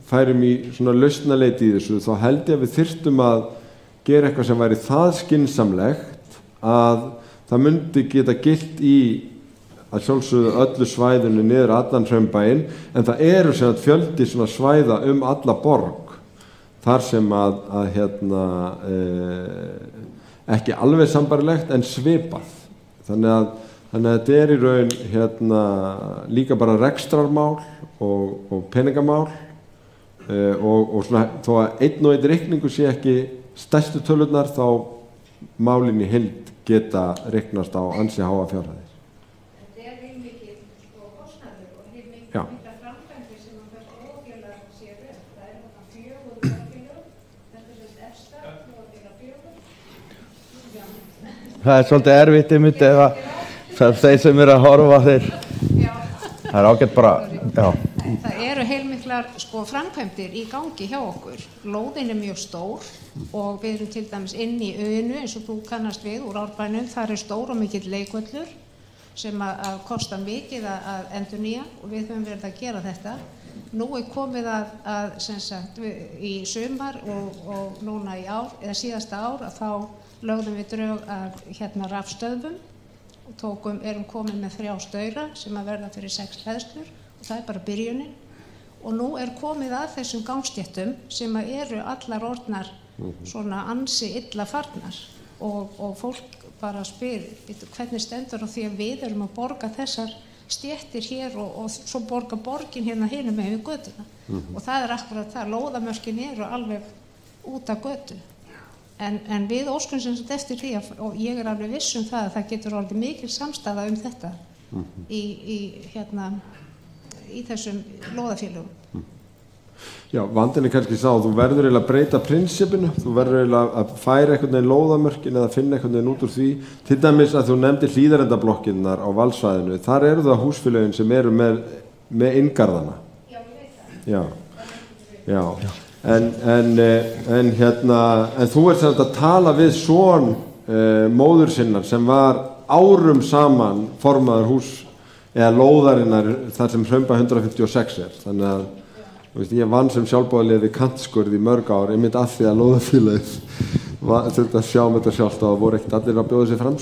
færum í svona lausnaleit í þessu, þá held ég að við þyrftum að gera eitthvað sem væri það skynsamlegt að það myndi geta gilt í að sjálfsögðu öllu svæðinu niður allan Hraunbæinn, en það eru sem að fjöldi svona svæða alla borg þar sem ekki alveg sambarlegt en svipað. Þannig að þetta er í raun líka bara rekstrarmál og peningamál og svona, þó að einn og einn reikningu sé ekki stærstu tölurnar, þá málin í heild geta reiknast á ansi háa fjárhæðir. Þetta er heilmikið kostnaður og heilmikið framkvæmdir sem lóðafélag sér það er 4 lóðafélög, þetta er efsta lóðafélag 4. Það er svolítið erfitt einmitt ef þeir sem eru að horfa það er ágætt bara, Það eru heilmiklar framkvæmdir í gangi hjá okkur. Lóðin er mjög stór og við erum til dæmis inn í Önu eins og þú kannast við úr Árbænum. Það er stór og mikill leikvöllur sem að kosta mikið að endurnýja og við höfum verið að gera þetta. Nú er komið að sem sagt, í sumar og núna í ár, eða síðasta ár, að þá lögðum við drög að rafstöðvum og erum komin með 3 staura sem að verða fyrir 6 hleðslur og það er bara byrjunin. Og nú er komið að þessum gangstéttum sem að eru allar orðnar svona ansi illa farnar og fólk bara spyr hvernig stendur á því að við erum að borga þessar stéttir hér og svo borga borgin hérna hinum með götuna. Og það er akkurat það, lóðamörkin eru alveg út af götu. En við óskum sem sagt eftir því og ég er alveg viss það að það getur orðið mikil samstaða þetta í þessum lóðafélögum. Já, vandinn er kannski sá, þú verður eiginlega að breyta prinsipinu, þú verður eiginlega að færa einhvern veginn lóðamörkin eða finna einhvern veginn út úr því. Til dæmis að þú nefndir Hlíðarendablokkinnar á Valsvæðinu, þar eru það húsfélögin sem eru með inngarðana. Já, ég veit það. Já. En þú ert sem að tala við son móður sinnar sem var árum saman formaður hús eða lóðarinnar þar sem Hraunbær 156 er. Þannig að ég vann sem sjálfboðaliði við kantskurð í mörg ár einmitt af því að lóðafélagið þurfti að sjá þetta sjálft og það voru ekkert allir að bjóða sig fram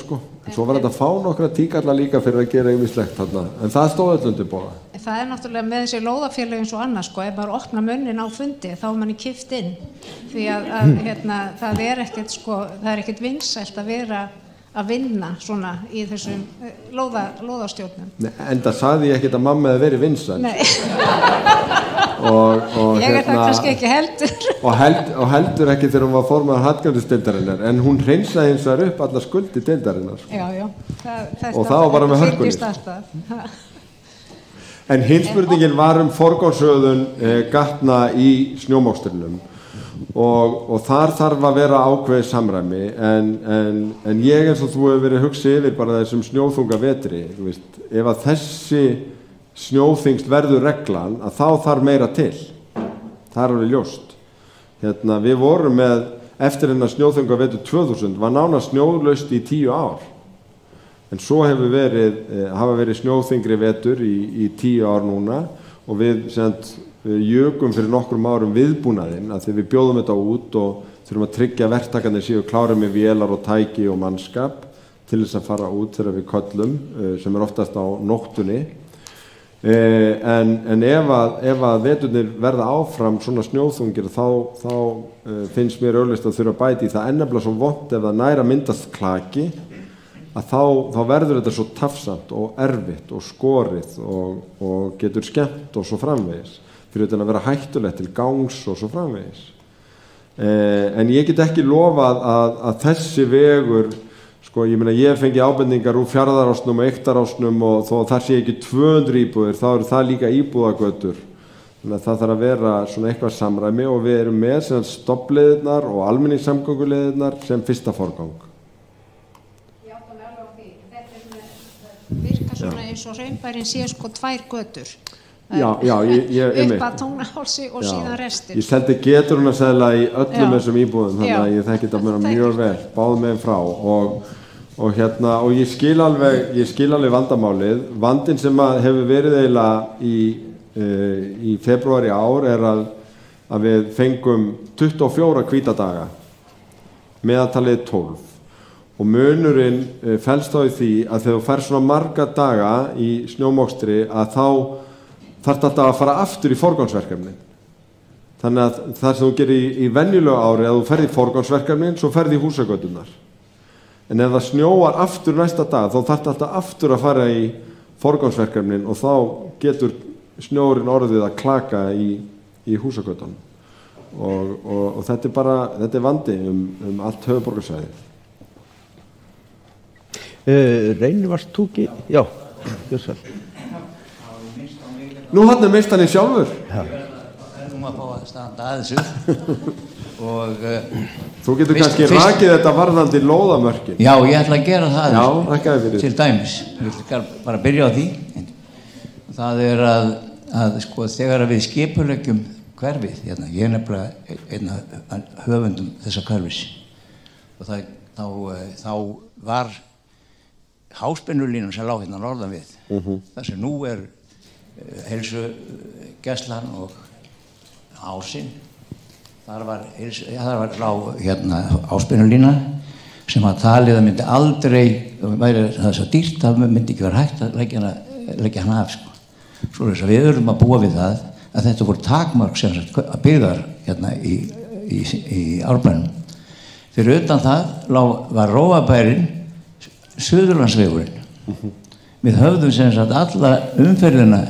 En svo var þetta að fá nokkra tíkalla líka fyrir að gera ýmislegt þarna, en það stóð öll undir borða. Það er náttúrulega með þessi lóðafélög eins og annars ef maður opna munnin á fundi þá er manni kippt inn því að það er ekkert vinsælt að vera að vinna svona í þessum lóðastjórnum. En það sagði ég ekkert að mamma hefði verið vinsæl. Nei. Ég er það kannski ekki heldur. Og heldur ekki þegar hún var formaður Hallgrímsdeildarinnar, en hún hreinsaði hins vegar upp allar skuldir deildarinnar. Já. Og það var bara með hörkunni. En hins spurningin var forgangsröðun gatna í snjómokstrinum. Og þar þarf að vera ákveðið samræmi en ég eins og þú hefur verið hugsað yfir bara þessum snjóþunga vetri ef að þessi snjóþyngst verður reglan að þá þarf meira til það er alveg ljóst við vorum með eftir hennar snjóþunga vetur 2000 var nánast snjólaust í 10 ár en svo hafa verið snjóþyngri vetur í 10 ár núna og við jökum fyrir nokkrum árum viðbúnaðinn að því við bjóðum þetta út og þurfum að tryggja verktakarnir séu klárir með vélar og tæki og mannskap til þess að fara út þegar við köllum sem oftast á nóttunni en ef að veturnir verða áfram svona snjóþungir þá finnst mér augljóst að þurfa að bæta í það ennefnilega svo vont ef það nær að myndast klaki að þá verður þetta svo tafsamt og erfitt og skorið og getur skemmt og svo framvegis fyrir að vera hættulegt til gangs og svo framvegis. En ég get ekki lofað að þessi vegur, sko, ég meina ég fengi ábendingar úr Fjarðarásnum og Eyktarásnum og þó þar sé ekki 200 íbúðir, þá eru það líka íbúðagötur. Þannig að það þarf að vera svona eitthvað samræmi og við erum með sem stofnleiðirnar og almenningssamgönguleiðirnar sem fyrsta forgang. Já, það er alveg á því. Þetta virkar svona eins og Hraunbærinn sé sko 2 götur. Já, ég upp að Tungnahálsi og síðan restin. Ég seldi geturunarseðla í öllum þessum íbúðum, þannig að ég þekki þetta mjög vel, báðum meginn frá og ég skil alveg vandamálið. Vandinn sem hefur verið eiginlega í febrúar í ár að við fengum 24 hvítadaga, meðaltalið 12 og munurinn felst þá í því að þegar þú fær svona marga daga í snjómokstri að þá þarf þetta að fara aftur í forgangsverkefnin. Þannig að það sem þú gerir í venjulegu ári að þú ferð í forgangsverkefnin, svo ferð í húsagöturnar. En ef það snjóar aftur næsta dag, þá þarf þetta aftur að fara í forgangsverkefnin og þá getur snjórinn orðið að klaka í húsagötunum. Og þetta er vandi allt höfuðborgarsvæðið. Reynir, varst þú ekki? Já, Björnsson. Nú hann mist hann í sjálfur. Nú maður fá að standa að þessu og þú getur kannski rakið þetta varðandi lóðamörkin. Já, ég ætla að gera það. Já, þakkaði fyrir. Til dæmis, ég ætla bara að byrja á því. Það er að sko þegar við skipuleggjum hverfið, hérna, ég er nefnilega einn af höfundum þessa hverfis og þá var háspennulínan sem lá hérna norðan við, þar sem nú er heilsugæslan og ásinn, þar var hérna háspennulína sem að talið að myndi aldrei, væri það svo dýrt að myndi ekki vera hægt að leggja hana af, sko. Svo þess að við erum að búa við það að þetta voru takmörk sem að byggðar hérna í Árbænum. Fyrir utan það var Rófabærinn Suðurlandsvegurinn. Við höfðum sem sagt alla umferðina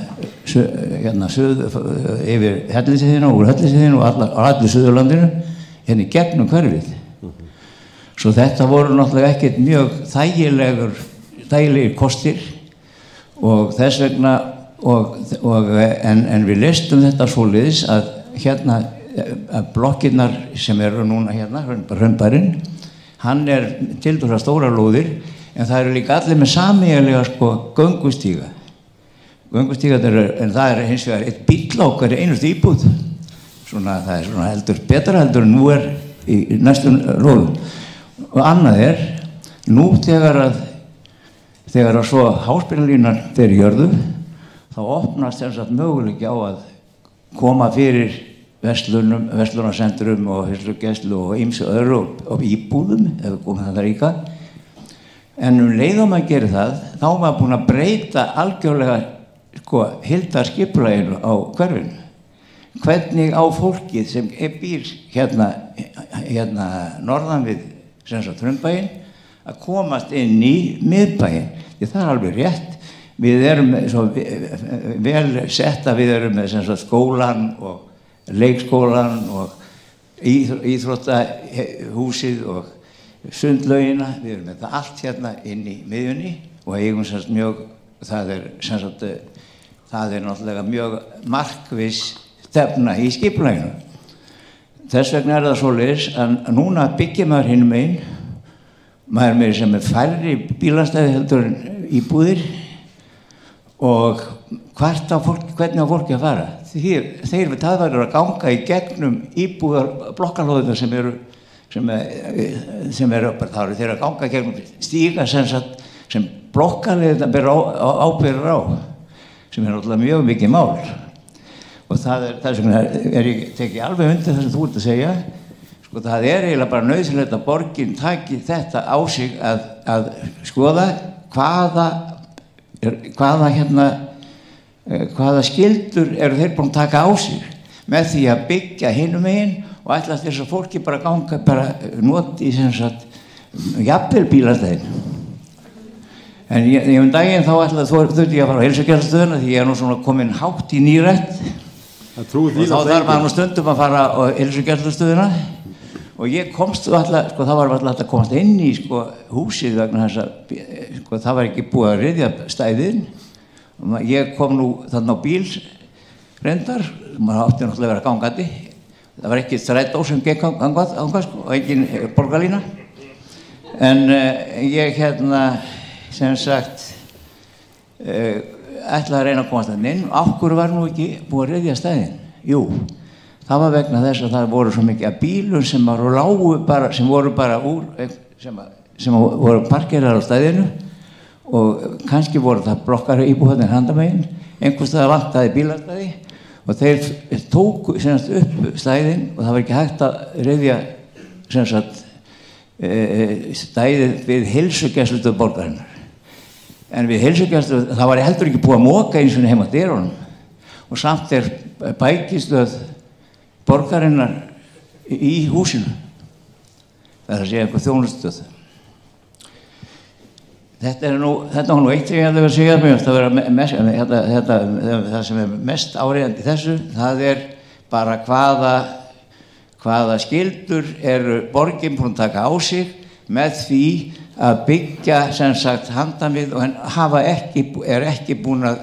hérna yfir Hellisheiðina og úr Hellisheiðinu og allir Suðurlandinu hérna í gegnum hverfið. Svo þetta voru náttúrulega ekkert mjög þægilegir kostir og þess vegna en við leystum þetta svoleiðis að hérna að blokkirnar sem eru núna hérna, Hraunbærinn, hann er tiltölulega stórar lóðir en það eru líka allir með sameiginlega sko göngustíga. En það er hins vegar eitt bíll á hverri einustu íbúð. Svona, það er svona betra heldur en nú er í næstum lóðum. Og annað nú þegar að svo háspennulínan fer í jörðu, þá opnast þess að möguleiki á að koma fyrir verslunarcentrum og heilsugæslu og ýmsu öðru og íbúðum, ef við komum það líka. En leið og maður gerir það, þá var maður búinn að breyta algjörlega sko heildarskipulaginu á hverfinu. Hvernig á fólkið sem býr hérna norðan við sem sagt Hraunbæinn að komast inn í miðbæinn. Því það er alveg rétt. Við erum svo vel sett að við erum með sem sagt skólan og leikskólan og íþróttahúsið og sundlaugina. Við erum með það allt hérna inn í miðjunni og eigum sem sagt mjög, það er náttúrulega mjög markviss stefna í skipulaginu. Þess vegna það svoleiðis að núna byggir maður hinum megin, maður meira sem færri bílastæði heldur en íbúðir og hvernig á fólki að fara. Þeir verður að ganga í gegnum íbúðar blokkalóðina sem eru bara þeir að ganga gegnum stíga sem blokkalóðina ber ábyrgðir á, sem náttúrulega mjög mikið mál. Og þess vegna ég tekið alveg undir það sem þú ert að segja. Sko það eiginlega bara nauðsynlegt að borgin taki þetta á sig að skoða hvaða skyldur eru þeir búin að taka á sig með því að byggja hinum megin og ætlast þess að fólki bara ganga noti sem sagt jafnvel bílastæðin. En ég daginn þá þurfti ég að fara á heilsugæslustöðina því ég er nú svona komin hátt í nýrætt og þá þarf maður nú stundum að fara á heilsugæslustöðina og ég komst alltaf, sko, það var alltaf að komast inn í sko, húsið vegna þess að sko, það var ekki búið að ryðja stæðin. Ég kom nú þarna á bíl reyndar, maður átti náttúrulega að vera gangandi. Það var ekki strætó sem gekk gangað sko, og engin borgarlína. En ég sem sagt ætlaði að reyna að komast þarna inn. Af hverju var nú ekki búið að ryðja stæðin? Jú. Það var vegna þess að það voru svo mikið af bílum sem voru bara sem voru parkerar á stæðinu og kannski voru það blokkar íbúðarnir handamegin, einhvers staðar vantaði bílastæði og þeir tóku upp stæðin og það var ekki hægt að ryðja stæðið við heilsugæslu borgarinnar. En við heilsugæslu, það var heldur ekki búið að moka eins og heima dyrunum og samt bækistöð borgarinnar í húsinu. Það að segja einhver þjónustustöð. Þetta var nú eitt sem ég hefði verið að segja mér, það sem mest áríðandi í þessu, það bara hvaða skyldur borgin búin að taka á sig með því að byggja sem sagt handan við og ekki búin að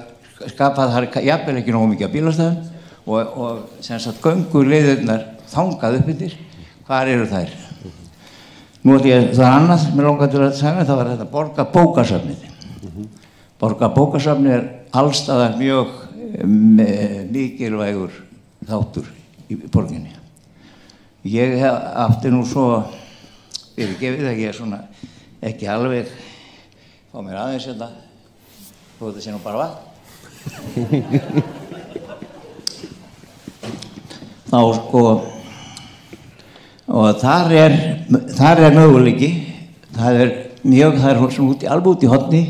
skapa þar jafnvel ekki nógu mikið af bílastæðum og sem sagt gönguleiðirnar þangað upp yfir, hvar eru þær? Nú það annað sem ég langaði til að segja, það var þetta borgarbókasafnið. Borgarbókasafnið allstaðar mjög mikilvægur þáttur í borginni. Ég átti nú svo fyrirgefið að ég svona ekki alveg fá mér aðeins þó þetta sé nú bara vatn. Þá sko og þar möguleiki, það svona alveg út í horni,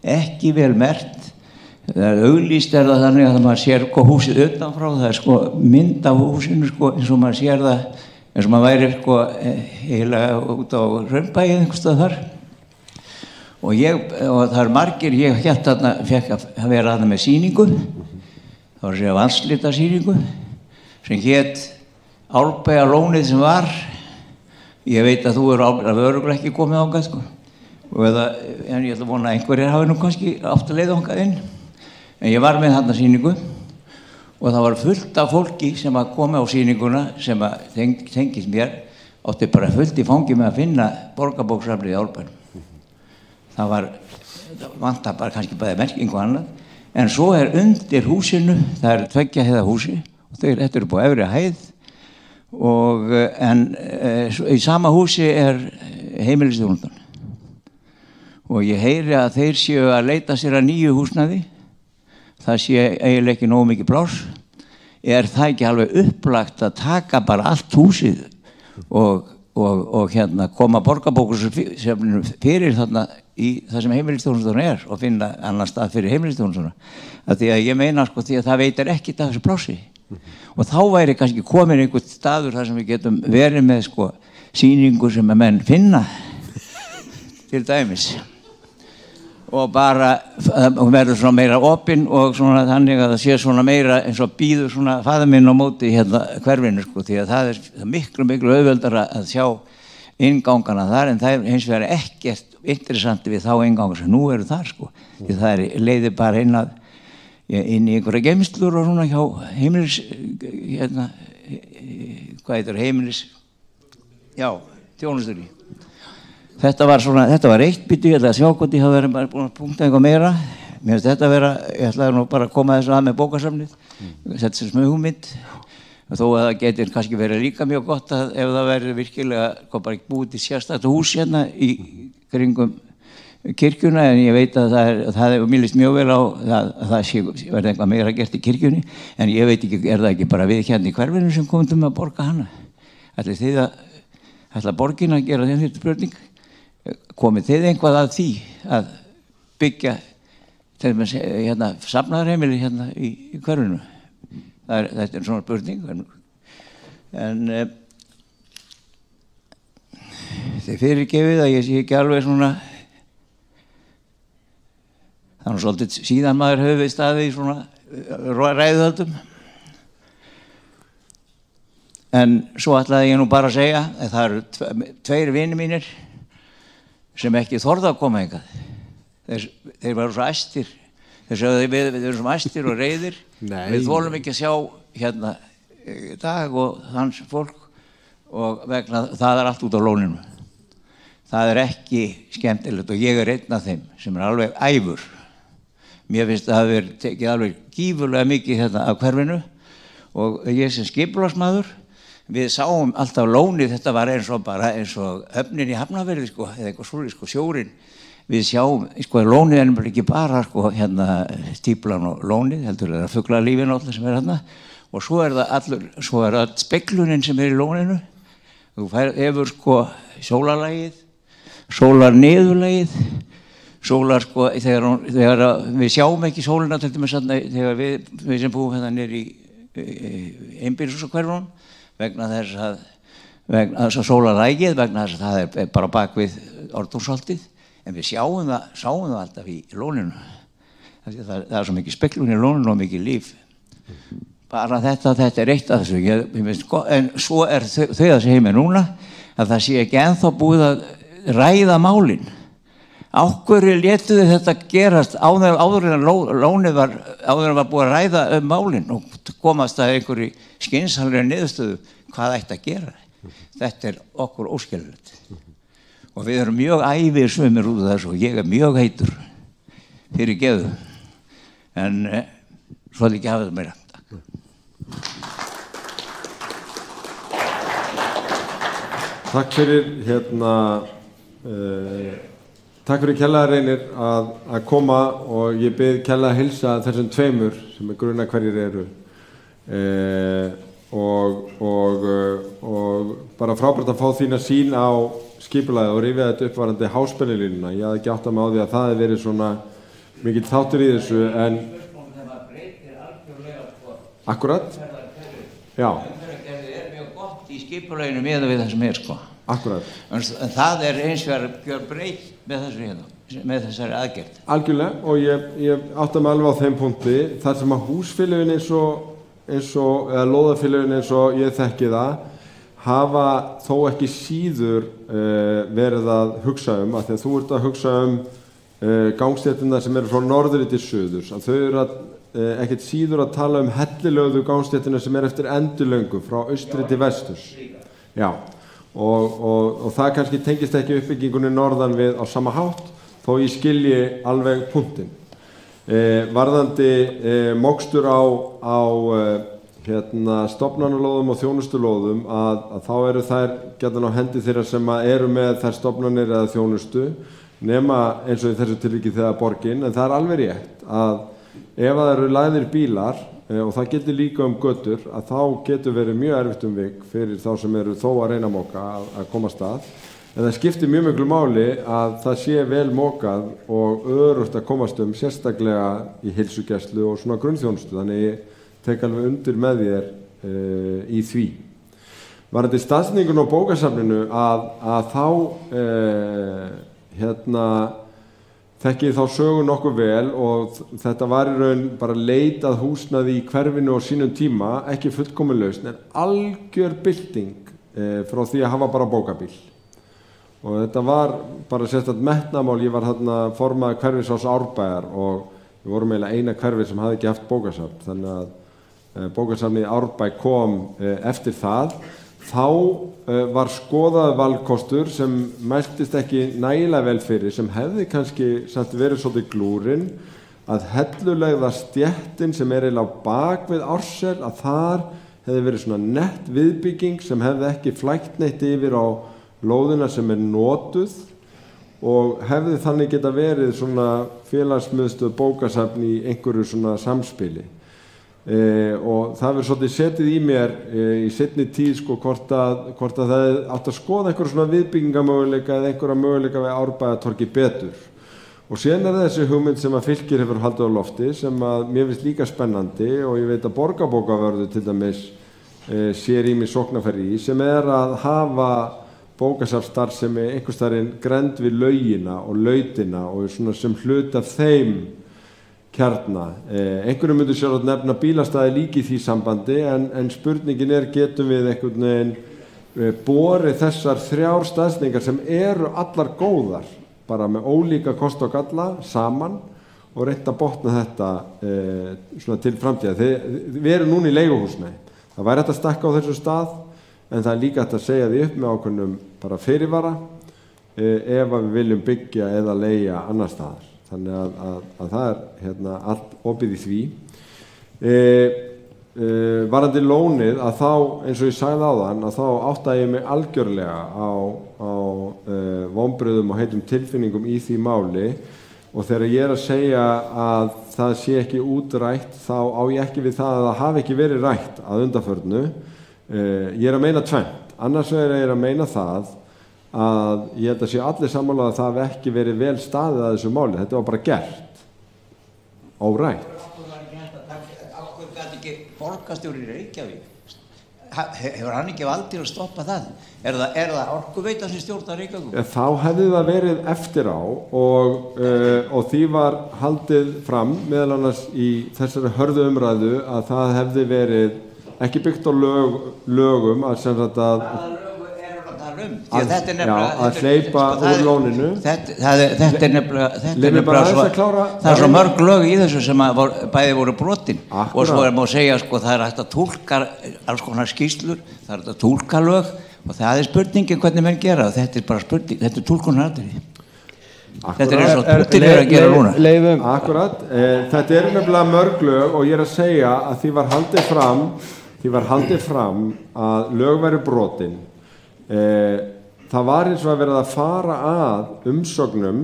ekki vel merkt, það auglýst það þannig að maður sér húsið utanfrá, það sko mynd af húsinu sko eins og maður sér það eins og maður væri sko eiginlega út á Hraunbæi einhvers staðar þar og það margir, ég fekk að vera þarna með sýningu, það var að segja vatnslítasýningu sem hét Árbæjarlónið sem var, ég veit að þú örugglega ekki komið þangað sko, en ég ætla að vona að einhverjir hafi nú kannski átt að leiða þangað inn, en ég var með þarna sýningu og það var fullt af fólki sem að koma á sýninguna sem að tengist mér, átti bara fullt í fangi með að finna borgarbókasafnið í Árbænum. Það vantar bara kannski bæði merkingu og annað, en svo undir húsinu, það 2 hæða húsi og þetta eru búið efri hæð en í sama húsi heimilisþjónustan og ég heyri að þeir séu að leita sér að nýju húsnæði, það sé eiginlega ekki nógu mikið pláss, það ekki alveg upplagt að taka bara allt húsið og koma borgarbókasafninu fyrir þarna í það sem heimilisþjónustan og finna annan stað fyrir heimilisþjónustuna, því að ég meina sko því að það veitir ekkert af þessu plássi. Og þá væri kannski komin einhvern staður þar sem við getum verið með sko sýningu sem að menn finna til dæmis og bara verður svona meira opinn og svona þannig að það sé svona meira eins og býður svona faðir minn á móti hverfinu sko því að það miklu auðveldara að sjá inngangana þar en það hins vegar ekkert interessanti við þá innganga sem nú eru þar sko því það leiðir bara inn í einhverja geymslur og svona hjá heimilis hvað heitir heimilis þjónustur í þetta var eitt bítu, ég ætla að sjá hvort ég hafa verið bara búin að punkta eitthvað meira mér finnst þetta vera, ég ætlaði nú bara að koma þessu að með bókasafnið þetta sem smög hugmynd þó að það getur kannski verið líka mjög gott að ef það verður virkilega bara ekki búið til sérstakt hús í kringum kirkjuna en ég veit að það mér líst mjög vel á að það verði eitthvað meira gert í kirkjunni en ég veit ekki, það ekki bara við í hverfinu sem komum að borga hana ætla borgin að gera þeim þetta spurning komið þið einhvað að því að byggja safnaðarheimili í hverfinu þetta svona spurning en þið fyrirgefið að ég sé ekki alveg svona það er svolítið síðan maður hefur við staðið í svona ræðuhöldum En svo ætlaði ég nú bara að segja að það eru tveir vinir mínir sem ekki þorðu að koma hingað. Þeir varu svo æstir. Þeir sögðu við erum svo æstir og reiðir. Við þolum ekki að sjá hérna Dag og hans fólk og vegna það allt út á lóninu. Það ekki skemmtilegt og ég einn af þeim sem alveg æfur. Mér finnst það hafi tekið alveg gífurlega mikið hérna af hverfinu og ég sem skipulagsmaður, við sáum alltaf lónið, þetta var eins og höfnin í Hafnarfirði sko, eða eitthvað svolítið sko, sjórin. Við sjáum, sko, lónið er ekki bara sko, hérna stíplan og lónið, heldur það fuglalífin og allir sem hérna. Og svo það öll speglunin sem í lóninu. Þú hefur sko sólarlagið, sólarniðurlagið, sólar sko, þegar við sjáum ekki sólina til dæmis þegar við sem búum hérna niður í einbýlishúsahverfunum vegna þess að sólarlagið, vegna þess að það er bara bak við Ártúnsholtið, en við sáum það alltaf í lóninu. Það er svo mikið speglun í lóninu og mikið líf. Bara þetta er eitt af þessu, en svo þau að segja mér núna að það sé ekki ennþá búið að ræða málin. Á hverju létu þau þetta gerast áður en lónið var búið að ræða málin og komast að einhverju skynsamlegri niðurstöðu hvað ætti að gera. Þetta er okkur óskiljanlegt. Og við erum mjög æfir sumir út af þessu og ég er mjög heitur fyrir geðu. En svo ekki hafa þetta meira. Takk fyrir takk fyrir Kjella Reynir að koma og ég bið Kjella að heilsa þessum tveimur sem gruna hverjir eru og bara frábært að fá þína sýn á skipulagið og rifja þetta uppvarandi háspennulínuna. Ég hafði ekki áttað mig á því að það hefði verið svona mikill þáttur í þessu en Akkurat? Já. Umferðarkerfið er mjög gott í skipulaginu miðað við það sem sko. Akkurat. En það hins vegar gjörbreytt með þessu hérna, með þessari aðgerð. Algjörlega og ég átta mig alveg á þeim punkti þar sem að húsfélögin eins og eða lóðafélögin eins og ég þekki það hafa þó ekki síður verið að hugsa af því að þú ert að hugsa gangstéttina sem eru frá norðri til suðurs að þau eru ekkert síður að tala hellilögðu gangstéttina sem eftir endilöngu frá austri til vesturs. Já, og það kannski tengist ekki uppbyggingunni norðan við á sama hátt, þó ég skilji alveg punktinn. Varðandi mokstur á stofnanalóðum og þjónustulóðum að þá eru þær gjarnan á hendi þeirra sem eru með þær stofnanir eða þjónustu, nema eins og í þessu tilviki þegar borgin, en það er alveg rétt að ef það eru lagðir bílar og það getur líka götur að þá getur verið mjög erfitt vik fyrir þá sem eru þó að reyna moka að komast að. En það skiptir mjög miklu máli að það sé vel mokað og öruggt að komast sérstaklega í heilsugæslu og svona grunnþjónustu. Þannig ég tek alveg undir með þér í því. Varðandi staðsetningun á bókasafninu að þá þekki þá sögu nokkuð vel og þetta var í raun bara leit að húsnæði í hverfinu á sínum tíma, ekki fullkomin lausn, en algjör bylting frá því að hafa bara bókabíl. Og þetta var bara sérstakt metnamál, ég var þarna formaður hverfisás Árbæjar og við vorum eiginlega eina hverfi sem hafði ekki haft bókasafn, þannig að bókasafnið Árbæ kom eftir það. Þá var skoðað valkostur sem mæltist ekki nægilega vel fyrir, sem hefði kannski samt verið svolítið glúrin, að hellulegða stéttin sem eiginlega á bak við Ársel, að þar hefði verið svona nett viðbygging sem hefði ekki flækt neitt yfir á lóðina sem notuð og hefði þannig geta verið svona félagsmiðstöð bókasafn í einhverju svona samspili. Og það verður svolítið setið í mér í seinni tíð sko hvort að það átt að skoða einhverja svona viðbyggingamöguleika eða einhverja möguleika við Árbæjartorgi betur. Og síðan þessi hugmynd sem að Fylkir hefur haldið á lofti sem að mér finnst líka spennandi og ég veit að Borgarbókavörður til dæmis sér ýmis sóknarferð í sem að hafa bókasafnsstarfsemi einhvers staðar grennd við laugina og lautina og svona sem hlut af þeim hérna. Einhverjum myndir sjálf nefna bílastæði líki í því sambandi en spurningin getum við einhvern veginn borið þessar 3 staðsetningar sem eru allar góðar, bara með ólíka kost og galla saman og reynt að botna þetta svona til framtíðar. Við erum núna í leiguhúsnæði. Það væri hægt að stakka á þessu stað en það líka hægt að segja því upp með ákveðnum bara fyrirvara ef við viljum byggja eða leigja annar staðar. Þannig að það hérna allt opið í því. Varðandi lónið að þá, eins og ég sagði áðan, að þá áttaði ég mig algjörlega á vonbrigðum og heitum tilfinningum í því máli. Og þegar ég að segja að það sé ekki útrætt, þá á ég ekki við það að það hafi ekki verið rætt að undanförnu. Ég að meina tvennt. Annars vegar ég að meina það að ég held að sé allir sammála að það hafi ekki verið vel staðið að þessu máli. Þetta var bara gert. Órætt. Akkur gæti ekki borgarstjóri í Reykjavík? Hefur hann ekki vald til að stoppa það? Er það Orkuveitan sem stjórnar Reykjavík? Þá hefði það verið eftir á og því var haldið fram meðal annars í þessari hörðu umræðu að það hefði verið ekki byggt á lögum að sem sagt að að hleypa úr lóninu. Þetta er nefnilega það er svo mörg lög í þessu sem bæði voru brotin og svo má segja sko það hægt að túlka alls konar skýrslur, það hægt að túlka lög og það spurningin hvernig menn gera þetta bara spurning, þetta túlkunaratriði. Þetta eins og Putin að gera núna. Akkurat, þetta nefnilega mörg lög og ég að segja að því var haldið fram að lög væri brotin. Það var eins og að verið að fara að umsögnum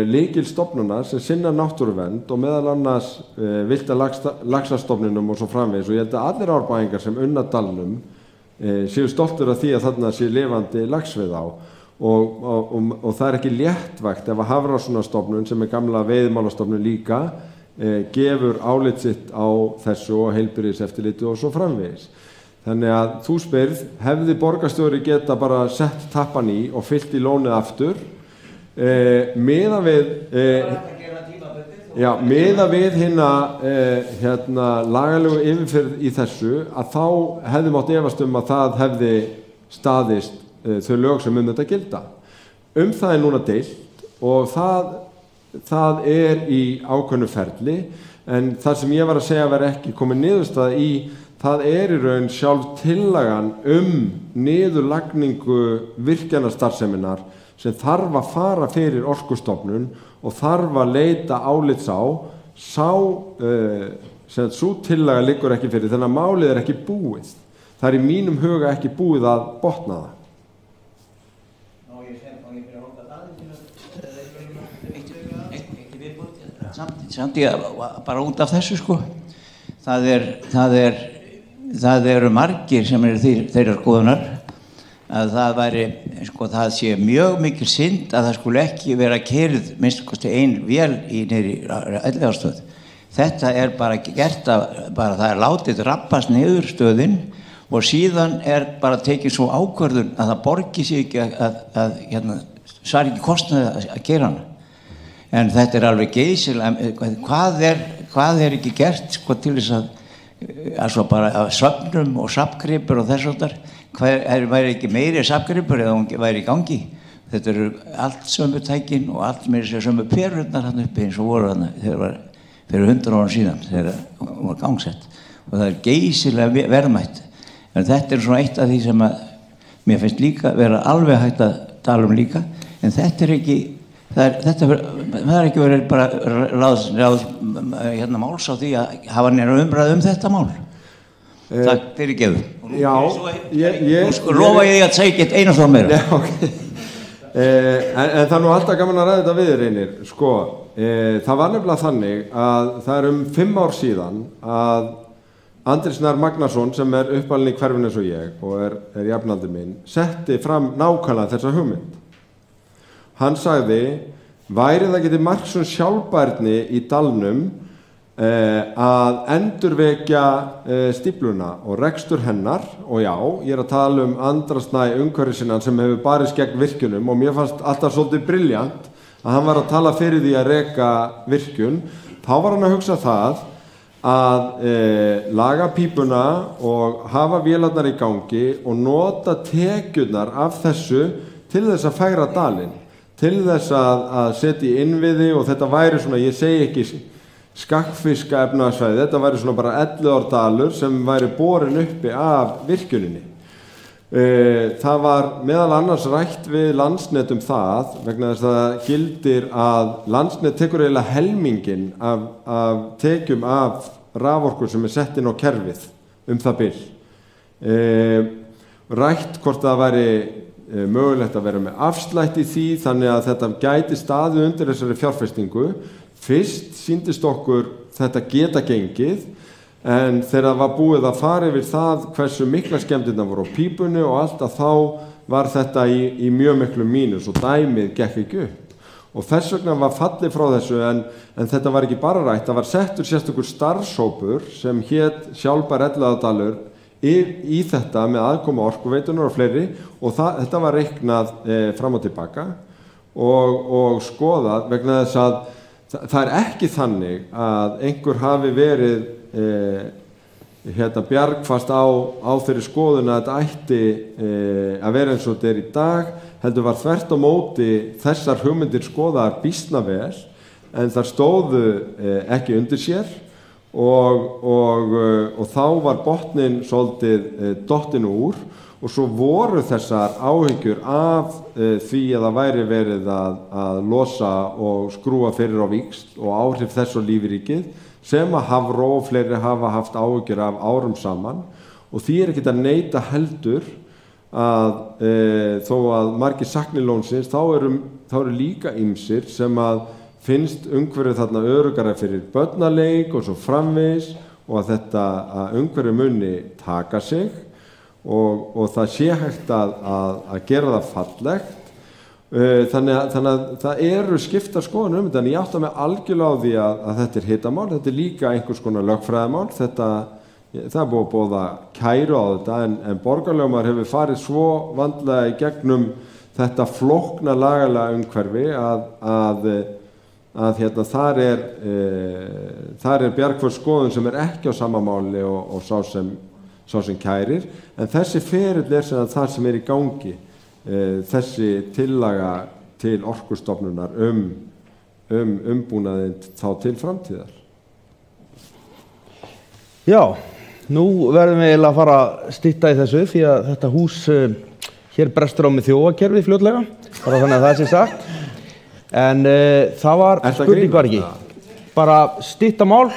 lykilstofnana sem sinna náttúruvernd og meðal annars villta laxastofninum og svo framvegis og ég held að allir árbæingar sem unna dalnum séu stoltur af því að þarna sé lifandi laxveið á og það ekki léttvægt ef að Hafrannsóknastofnun sem gamla veiðimálastofnun líka gefur álit sitt á þessu og heilbrigðiseftirliti og svo framvegis. Þannig að þú spyrð, hefði borgarstjóri geta bara sett tappan í og fyllt í lónið aftur miðað við hérna lagalegu yfirferð í þessu að þá hefði mátt efast að það hefði staðist þau lög sem þetta gilda. Það núna deilt og það í ákveðnu ferli en það sem ég var að segja var ekki komið niðurstaða í það í raun sjálf tillagan niðurlagningu virkjanastarfseminnar sem þarf að fara fyrir Orkustofnun og þarf að leita álits á sú tillaga liggur ekki fyrir þannig að málið ekki búið. Það í mínum huga ekki búið að botna það. Samt ég bara út af þessu sko það eru margir sem þeirra skoðunar að það væri sko það sé mjög mikil synd að það skuli ekki vera keyrð minnst kosti ein vél í niðri Elliðaárstöð. Þetta bara gert bara það látið rappast niður stöðin og síðan bara tekið svo ákvörðun að það borgi sig ekki að svar ekki kostnaði að keyra hana. En þetta alveg geysilega, hvað ekki gert sko til þess að svo bara að söfnum og safngripur og þess áttar, væri ekki meiri safngripur eða hún væri í gangi. Þetta eru allt sömu tækin og allt meiri sér sömu perurnar hann uppi eins og voru hann þegar fyrir 100 árum síðan þegar hún var gangsett. Og það geysilega verðmætt. En þetta svona eitt af því sem að mér finnst líka vera alveg hægt að tala líka, en þetta ekki það ekki verið bara ráð máls á því að hafa neina umræðu þetta mál. Takk fyrir gefðu. Já, Nú lofa ég því að segja ekki einu svo meira. En það alltaf gaman að ræða þetta við Reynir. Sko, það var nefnilega þannig að það 5 ár síðan að Andri Snær Magnason sem uppalinn í hverfinu eins og ég og er jafnaldri minn setti fram nákvæmlega þessa hugmynd. Hann sagði, væri það getið marksum sjálfbærni í dalnum að endurvekja stífluna og rekstur hennar og já, ég að tala Andra Snæ umhverfisinnan sem hefur barist gegn virkjunum og mér fannst alltaf svolítið brilljant að hann var að tala fyrir því að reka virkjun, þá var hann að hugsa það að laga pípuna og hafa vélarnar í gangi og nota tekjurnar af þessu til þess að færa dalinn, til þess að setja í innviði og þetta væri svona, ég segi ekki skakkfiska efnahagsvæði, þetta væri svona bara 11 ár dalur sem væri borin uppi af virkjuninni. Það var meðal annars rætt við Landsnet það vegna þess að það gildir að Landsnet tekur eiginlega helminginn af tekjum af raforku sem sett inn á kerfið það bil. Rætt hvort það væri mögulegt að vera með afslætti í því þannig að þetta gæti staðið undir þessari fjárfestingu. Fyrst sýndist okkur þetta geta gengið en þegar það var búið að fara yfir það hversu mikla skemmdirnar voru á pípunni og allt að þá var þetta í mjög miklu mínus og dæmið gekk ekki upp. Og þess vegna var fallið frá þessu en þetta var ekki bara rætt, það var settur sérstakur starfshópur sem hét Sjálfbær Elliðaárdalur í þetta með aðkomu Orkuveitunar og fleiri og þetta var reiknað fram og tilbaka og skoðað vegna þess að það er ekki þannig að einhver hafi verið bjargfast á þeirri skoðun að þetta ætti að vera eins og þetta í dag, heldur var þvert á móti þessar hugmyndir skoðaðar býsna vel en þar stóðu ekki undir sér og þá var botninn svolítið dottinn úr og svo voru þessar áhyggjur af því að það væri verið að losa og skrúa fyrir á víxl og áhrif þess á lífríkið sem að Hafró og fleiri hafa haft áhyggjur af árum saman og því ekki að neita heldur að þó að margir sakni lónsins þá eru líka ýmsir sem að finnst umhverfið þarna öruggara fyrir börnaleik og svo framvegis og að þetta umhverfið muni taka sig og það sé hægt að gera það fallegt. Þannig að það eru skiptar skoðanir þetta en ég átta mig algjörlega á því að þetta hitamál, þetta líka einhvers konar lögfræðimál, það búið að boða kæru á þetta en borgarlögmaður hefur farið svo vandlega í gegnum þetta flókna lagalega umhverfi að þar er bjargför skoðun sem ekki á sama máli og sá sem kærir en þessi ferill sem það sem í gangi þessi tillaga til Orkustofnunar umbúnaðinn þá til framtíðar. Já, nú verðum við eiginlega að fara að stytta í þessu því að þetta hús hér brestur á með þjófakerfi fljótlega, bara þannig að það sé sagt. En það var spurning var ekki, bara stytta mál.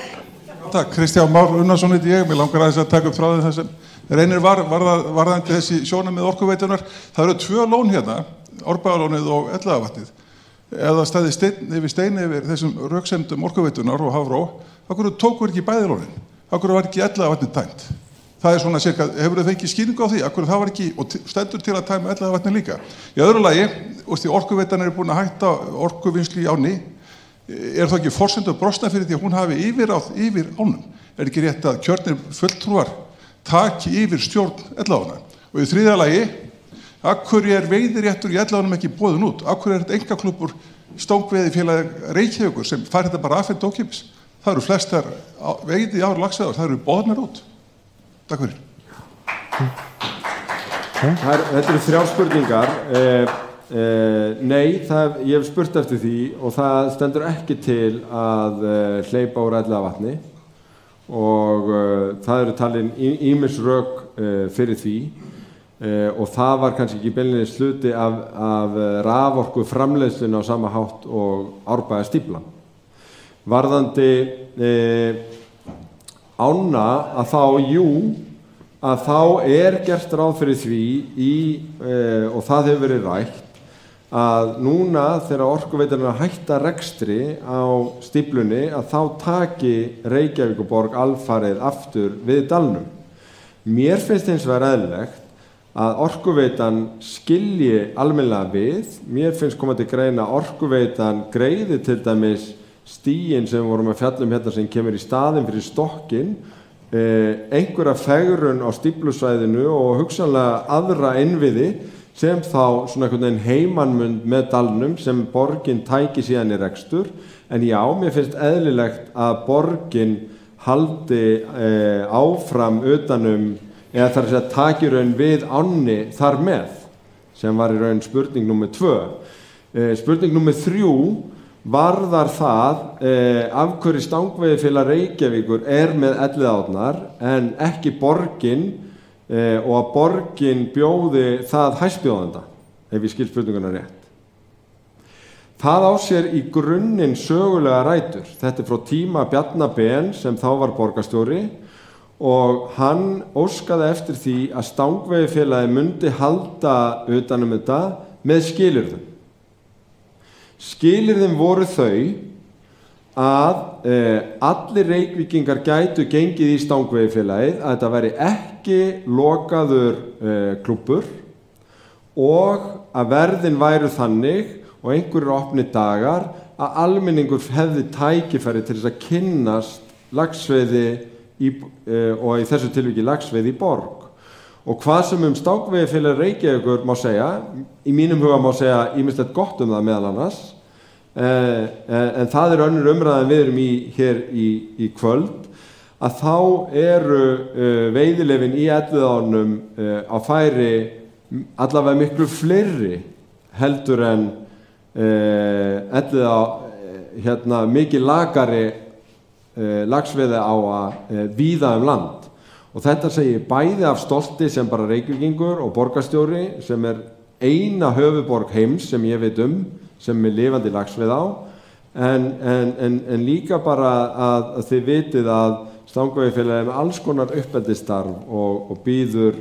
Takk, Kristján Már Unnarsson heiti ég, mér langar aðeins að taka upp þráðinn þessum. Reynir varðandi þessi sjónarmið Orkuveitunar. Það eru 2 lón hérna, Árbæjarlónið og Elliðavatnið. Ef það stæði stein yfir þessum röksemdum Orkuveitunar og Hafró, af hverju tóku ekki bæði lónin? Af hverju var ekki Elliðavatnið tæmt? Það er svona cirka, hefur þið fengið skýringu á því? Af hverju það var ekki, og stendur til að tæma Elliðavatnið líka? Í öðru lagi, Orkuveitan er búin að hætta orkuvinnslu í ánni. Er það ekki forsendur brostna fyrir því að hún hafi yfirráð yfir ánum? Er ekki rétt að kjörnir fulltrúar taki yfir stjórn Elliðavatna? Og í þriðja lagi, af hverju er veiðiréttur í Elliðavatnum ekki boðinn út? Af hverju er þetta einkaklúbbur Stangveiðifélag Reykjavíkur sem fær þetta bara afhent ókeypis? Það eru flestar veiði í ár laxveiðar, það eru boðnar út. Takk fyrir. Þetta eru 3 spurningar. Nei, ég hef spurt eftir því og það stendur ekki til að hleypa úr Elliðavatni og það eru talin ýmis rök fyrir því og það var kannski ekki beinlínis hluti af raforku framleiðslunni á sama hátt og Árbæjarstíflan. Varðandi ána að þá er gert ráð fyrir því og það hefur verið rætt að núna þegar Orkuveitan er að hætta rekstri á stíflunni að þá taki Reykjavíkurborg alfarið aftur við dalnum. Mér finnst hins vegar eðlilegt að Orkuveitan skilji almennilega við. Mér finnst koma til greina að Orkuveitan greiði til dæmis stíginn sem við vorum að fjalla hérna sem kemur í staðinn fyrir stokkinn, einhverja fegrun á stíflusvæðinu og hugsanlega aðra innviði sem þá svona einhvern veginn heimannmund með dalnum sem borgin tæki síðan í rekstur. En já, mér finnst eðlilegt að borgin haldi áfram utanum, eða þar að taki raun við ánni þar með, sem var í raun spurning númer 2. Spurning númer 3 varðar það af hverju Stangaveiðifélag Reykjavíkur með Elliðaárnar en ekki borgin og að borgin bjóði það hæstbjóðanda, ef ég skil spurninguna rétt. Það á sér í grunninn sögulega rætur. Þetta frá tíma Bjarna Ben sem þá var borgarstjóri og hann óskaði eftir því að Stangaveiðifélagi myndi halda utanum þetta með skilyrðum. Skilyrðin voru þau að allir Reykvíkingar gætu gengið í Stangaveiðifélagið, að þetta væri ekki lokaður klúbbur og að verðin væru þannig og einhverjir opni dagar að almenningur hefði tækifæri til þess að kynnast laxveiði og í þessu tilviki laxveiði í borg. Og hvað sem Stangaveiðifélag Reykjavíkur má segja, í mínum huga má segja ýmislegt gott það meðal annars, en það önnur umræða en við erum hér í kvöld, að þá eru veiðileyfin í Elliðaárnum á færi allavega miklu fleiri heldur en mikið lagari laxveiði á að víða land. Og þetta segi ég bæði af stolti sem bara Reykvíkingur og borgarstjóri sem eina höfuðborg heims sem ég veit sem lifandi laxveiði á, en líka bara að þið vitið að Stangaveiðifélagið með alls konar uppeldisstarf og býður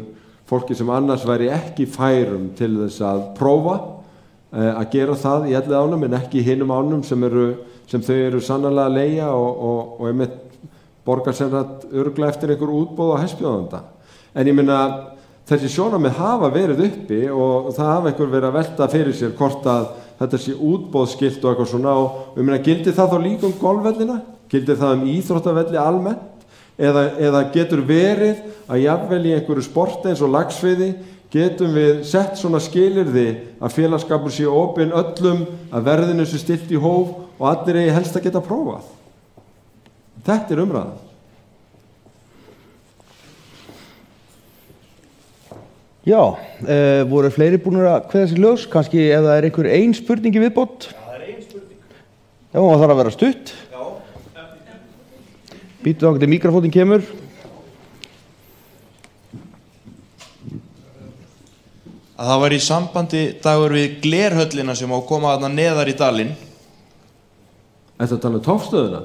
fólki sem annars væri ekki færum til þess að prófa að gera það í Elliðaárnum en ekki í hinum ánum sem þau eru sannarlega að leigja og einmitt borgar sem örugglega eftir einhver útboð á hæstbjóðanda. En ég meina þessi sjónarmið hafa verið uppi og það hafa einhver verið að velta fyrir sér hvort að þetta sé útboðskylt og eitthvað svona og ég meina gildir það þá líka golfvellina? Gildir það íþróttavelli almennt? Eða getur verið að jafnvel í einhverju sporti eins og laxveiði getum við sett svona skilyrði að félagsskapur sé opinn öllum, að verðinu sé stillt í hóf og allir eigi helst að geta prófað. Þetta umræðan. Já, voru fleiri búnir að kveða sér ljós, kannski ef það einhver ein spurning í viðbót? Já, það ein spurning. Já, það þarf að vera stutt. Já. Býtu þá hvernig mikrofónin kemur. Að það var í sambandi dagur við glerhöllina sem á að koma þarna neðar í dalinn. Ertu að tala toppstöðuna?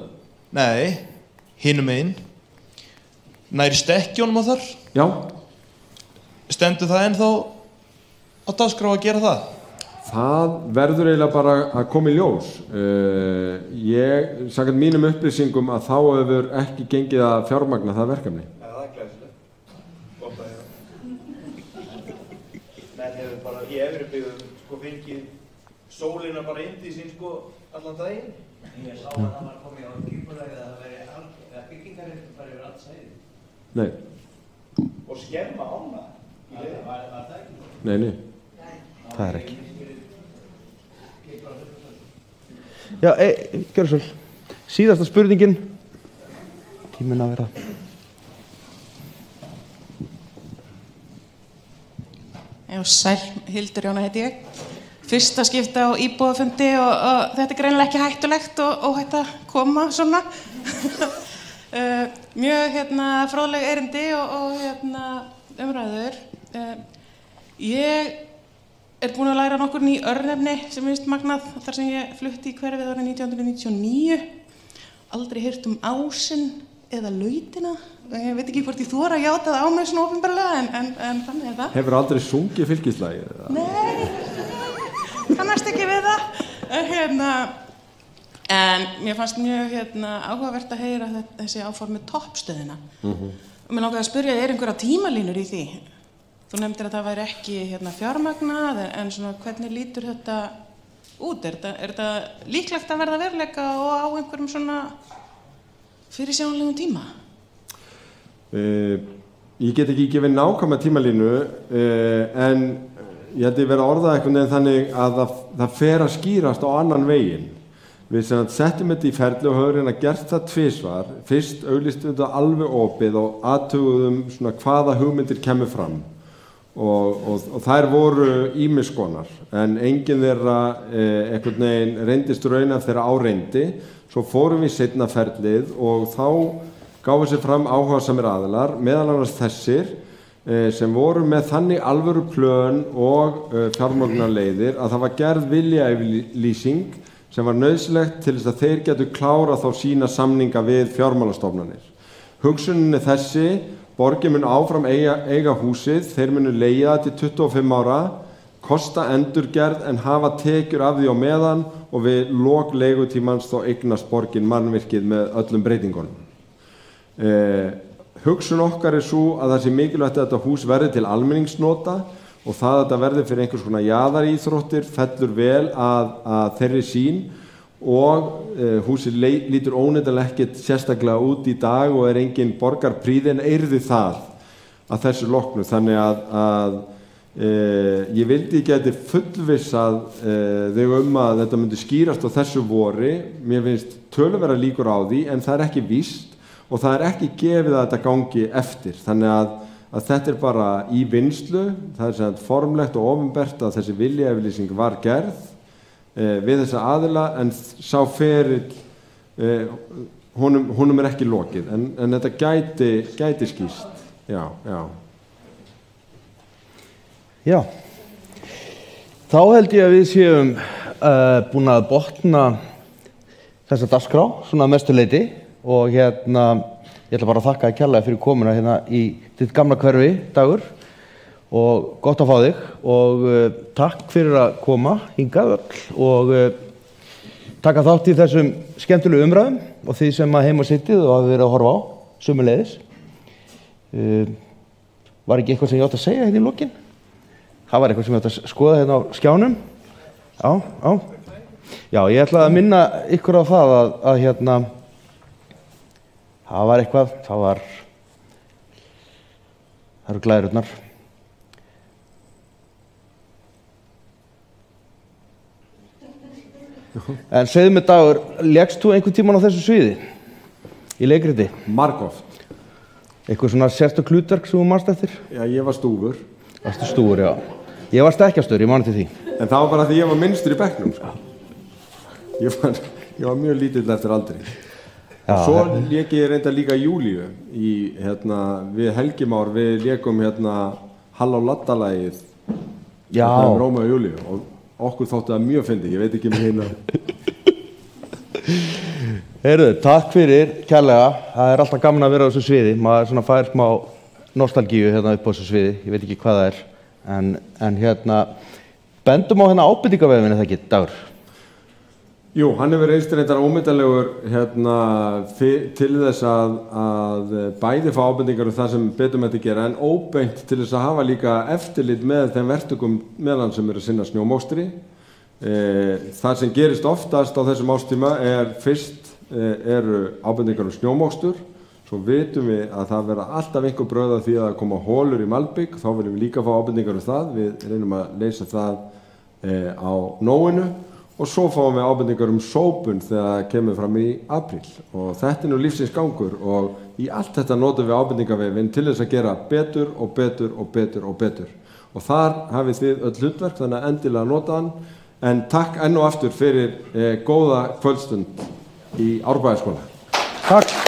Nei, hinum megin. Nær stekkjónum á þar. Já. Stendur það ennþá á dagskrá að gera það? Það verður eiginlega bara að koma í ljós. Ég, samkvæmt mínum upplýsingum að þá hefur ekki gengið að fjármagna það verkefni. Ja, það glæsilegt. Gott að heyra. Menn hefur bara í Efribyggðum fengið sólina bara inn til sín allan daginn. Ég sá að það var komið á skipulagið að það væri byggingarréttur bara yfir allt svæðið. Nei. Og skemma ána í leiðinni. Var það ekki? Nei. Það ekki. Já, gjörðu svo. Síðasta spurningin. Tíminn að vera. Já, sæl, Hildur Jóna heiti ég. Fyrsta skipti á íbúðafundi og þetta greinilega ekki hættulegt og hægt að koma svona. Mjög fróðleg erindi og umræður. Ég búin að læra nokkur ný örnefni sem ég finnst magnað þar sem ég flutti í hverfið árið 1999. Aldrei heyrt ásinn eða lautina. Ég veit ekki hvort ég þora að játa það á mig svona opinberlega en þannig það. Hefur aldrei sungið fylgislagið? Nei, kannast ekki við það. En mér fannst mjög áhugavert að heyra þessi áform með toppstöðina. Og mér langaði að spyrja, einhverja tímalínur í því? Þú nefndir að það væri ekki fjármagnað, en svona hvernig lítur þetta út? Er þetta líklegt að verða veruleika og á einhverjum svona fyrirsjáanlegum tíma? Ég get ekki gefið nákvæma tímalínu, en ég held ég verið að orða einhvern veginn þannig að það fer að skýrast á annan veginn. Við settum þetta í ferli og höfum að gert það tvisvar. Fyrst auglýstum þetta alveg opið og athuguðum svona hvaða hugmyndir kemur fram. Og þær voru ýmis konar, en enginn þeirra einhvern veginn reyndist raun af þeirra áreyndi. Svo fórum við seinna ferlið og þá gáfu sér fram áhugasamir aðilar, meðal annars þessir, sem voru með þannig alvöru plön og fjármögnunarleiðir að það var gerð viljayfirlýsing sem var nauðsynlegt til þess að þeir getu klára þá sína samninga við fjármálastofnanir. Hugsunin er þessi: borgin mun áfram eiga húsið, þeir munu leigja það til 25 ára, kosta endurgerð en hafa tekjur af því á meðan og við lok leigutímans þá eignast borgin mannvirkið með öllum breytingunum. Hugsun okkar er svo að það sé mikilvægt að þetta hús verði til almenningsnota og það að þetta verði fyrir einhvers konar jaðaríþróttir fellur vel að þeirri sýn og húsið lítur óneitanlega ekkert sérstaklega út í dag og er engin borgarprýði en yrði það að þessu loknu. Þannig að ég vildi ekki að þetta fullvissað þau að þetta myndi skýrast á þessu vori. Mér finnst töluverðar líkur á því en það er ekki víst og það er ekki gefið að þetta gangi eftir. Þannig að þetta er bara í vinnslu. Það er formlegt og opinbert að þessi viljayfirlýsing var gerð við þessa aðila en sá ferill honum er ekki lokið en þetta gæti skýst. Já, þá held ég að við séum búin að botna þessa dagskrá svona að mestu leyti og ég ætla bara að þakka þér kærlega fyrir komuna hérna í þitt gamla hverfi, Dagur, og gott að fá þig og takk fyrir að koma hingað öll og taka þátt í þessum skemmtilegu umræðum og því sem að heima sittið og hafa verið að horfa á sömuleiðis. Var ekki eitthvað sem ég átti að segja hérna í lokin? Það var eitthvað sem ég átti að skoða hérna á skjánum. Já, ég ætla að minna ykkur á það að það var eitthvað, það eru glærurnar. En segðu mig, Dagur, lékst þú einhvern tímann á þessu sviði? Í leikriti? Margoft. Eitthvað svona sérstök hlutverk sem þú manst eftir? Já, ég var stúfur. Varstu stúfur, já. Ég var stekkjastur, ég man til því. En það var bara því ég var minnstur í bekknum, sko. Ég var mjög lítill eftir aldri. Og svo lék ég reynda líka Júlíu við Helgi Már, við lékum Halló Laddalagið Rómeó og Júlíu og okkur þótti það mjög fyndið, ég veit ekki með hérna. Heyrðu, takk fyrir kærlega, það er alltaf gaman að vera á þessu sviði, maður svona fær smá nostalgíu upp á þessu sviði, ég veit ekki hvað það er, en bendum á ábendingavefinn, eða ekki, Dagur? Jú, hann hefur reynst reyndar ómetanlegur til þess að bæði fá ábendingar það sem betur með þetta gera en óbeint til þess að hafa líka eftirlit með þeim verktökum meðan sem eru að sinna snjómokstri. Það sem gerist oftast á þessum ástíma fyrst eru ábendingar snjómokstur, svo vitum við að það verða alltaf einhver bröð af því að koma hólur í malbygg, þá viljum við líka fá ábendingar það, við reynum að leysa það á nóinu. Og svo fáum við ábendingar sópun þegar það kemur fram í apríl og þetta er nú lífsins gangur og í allt þetta notum við ábendingavefinn til þess að gera betur og betur og betur og betur og þar hafið þið öll hlutverk þannig að endilega nota hann en takk enn og aftur fyrir góða kvöldstund í Árbæjarskóla. Takk.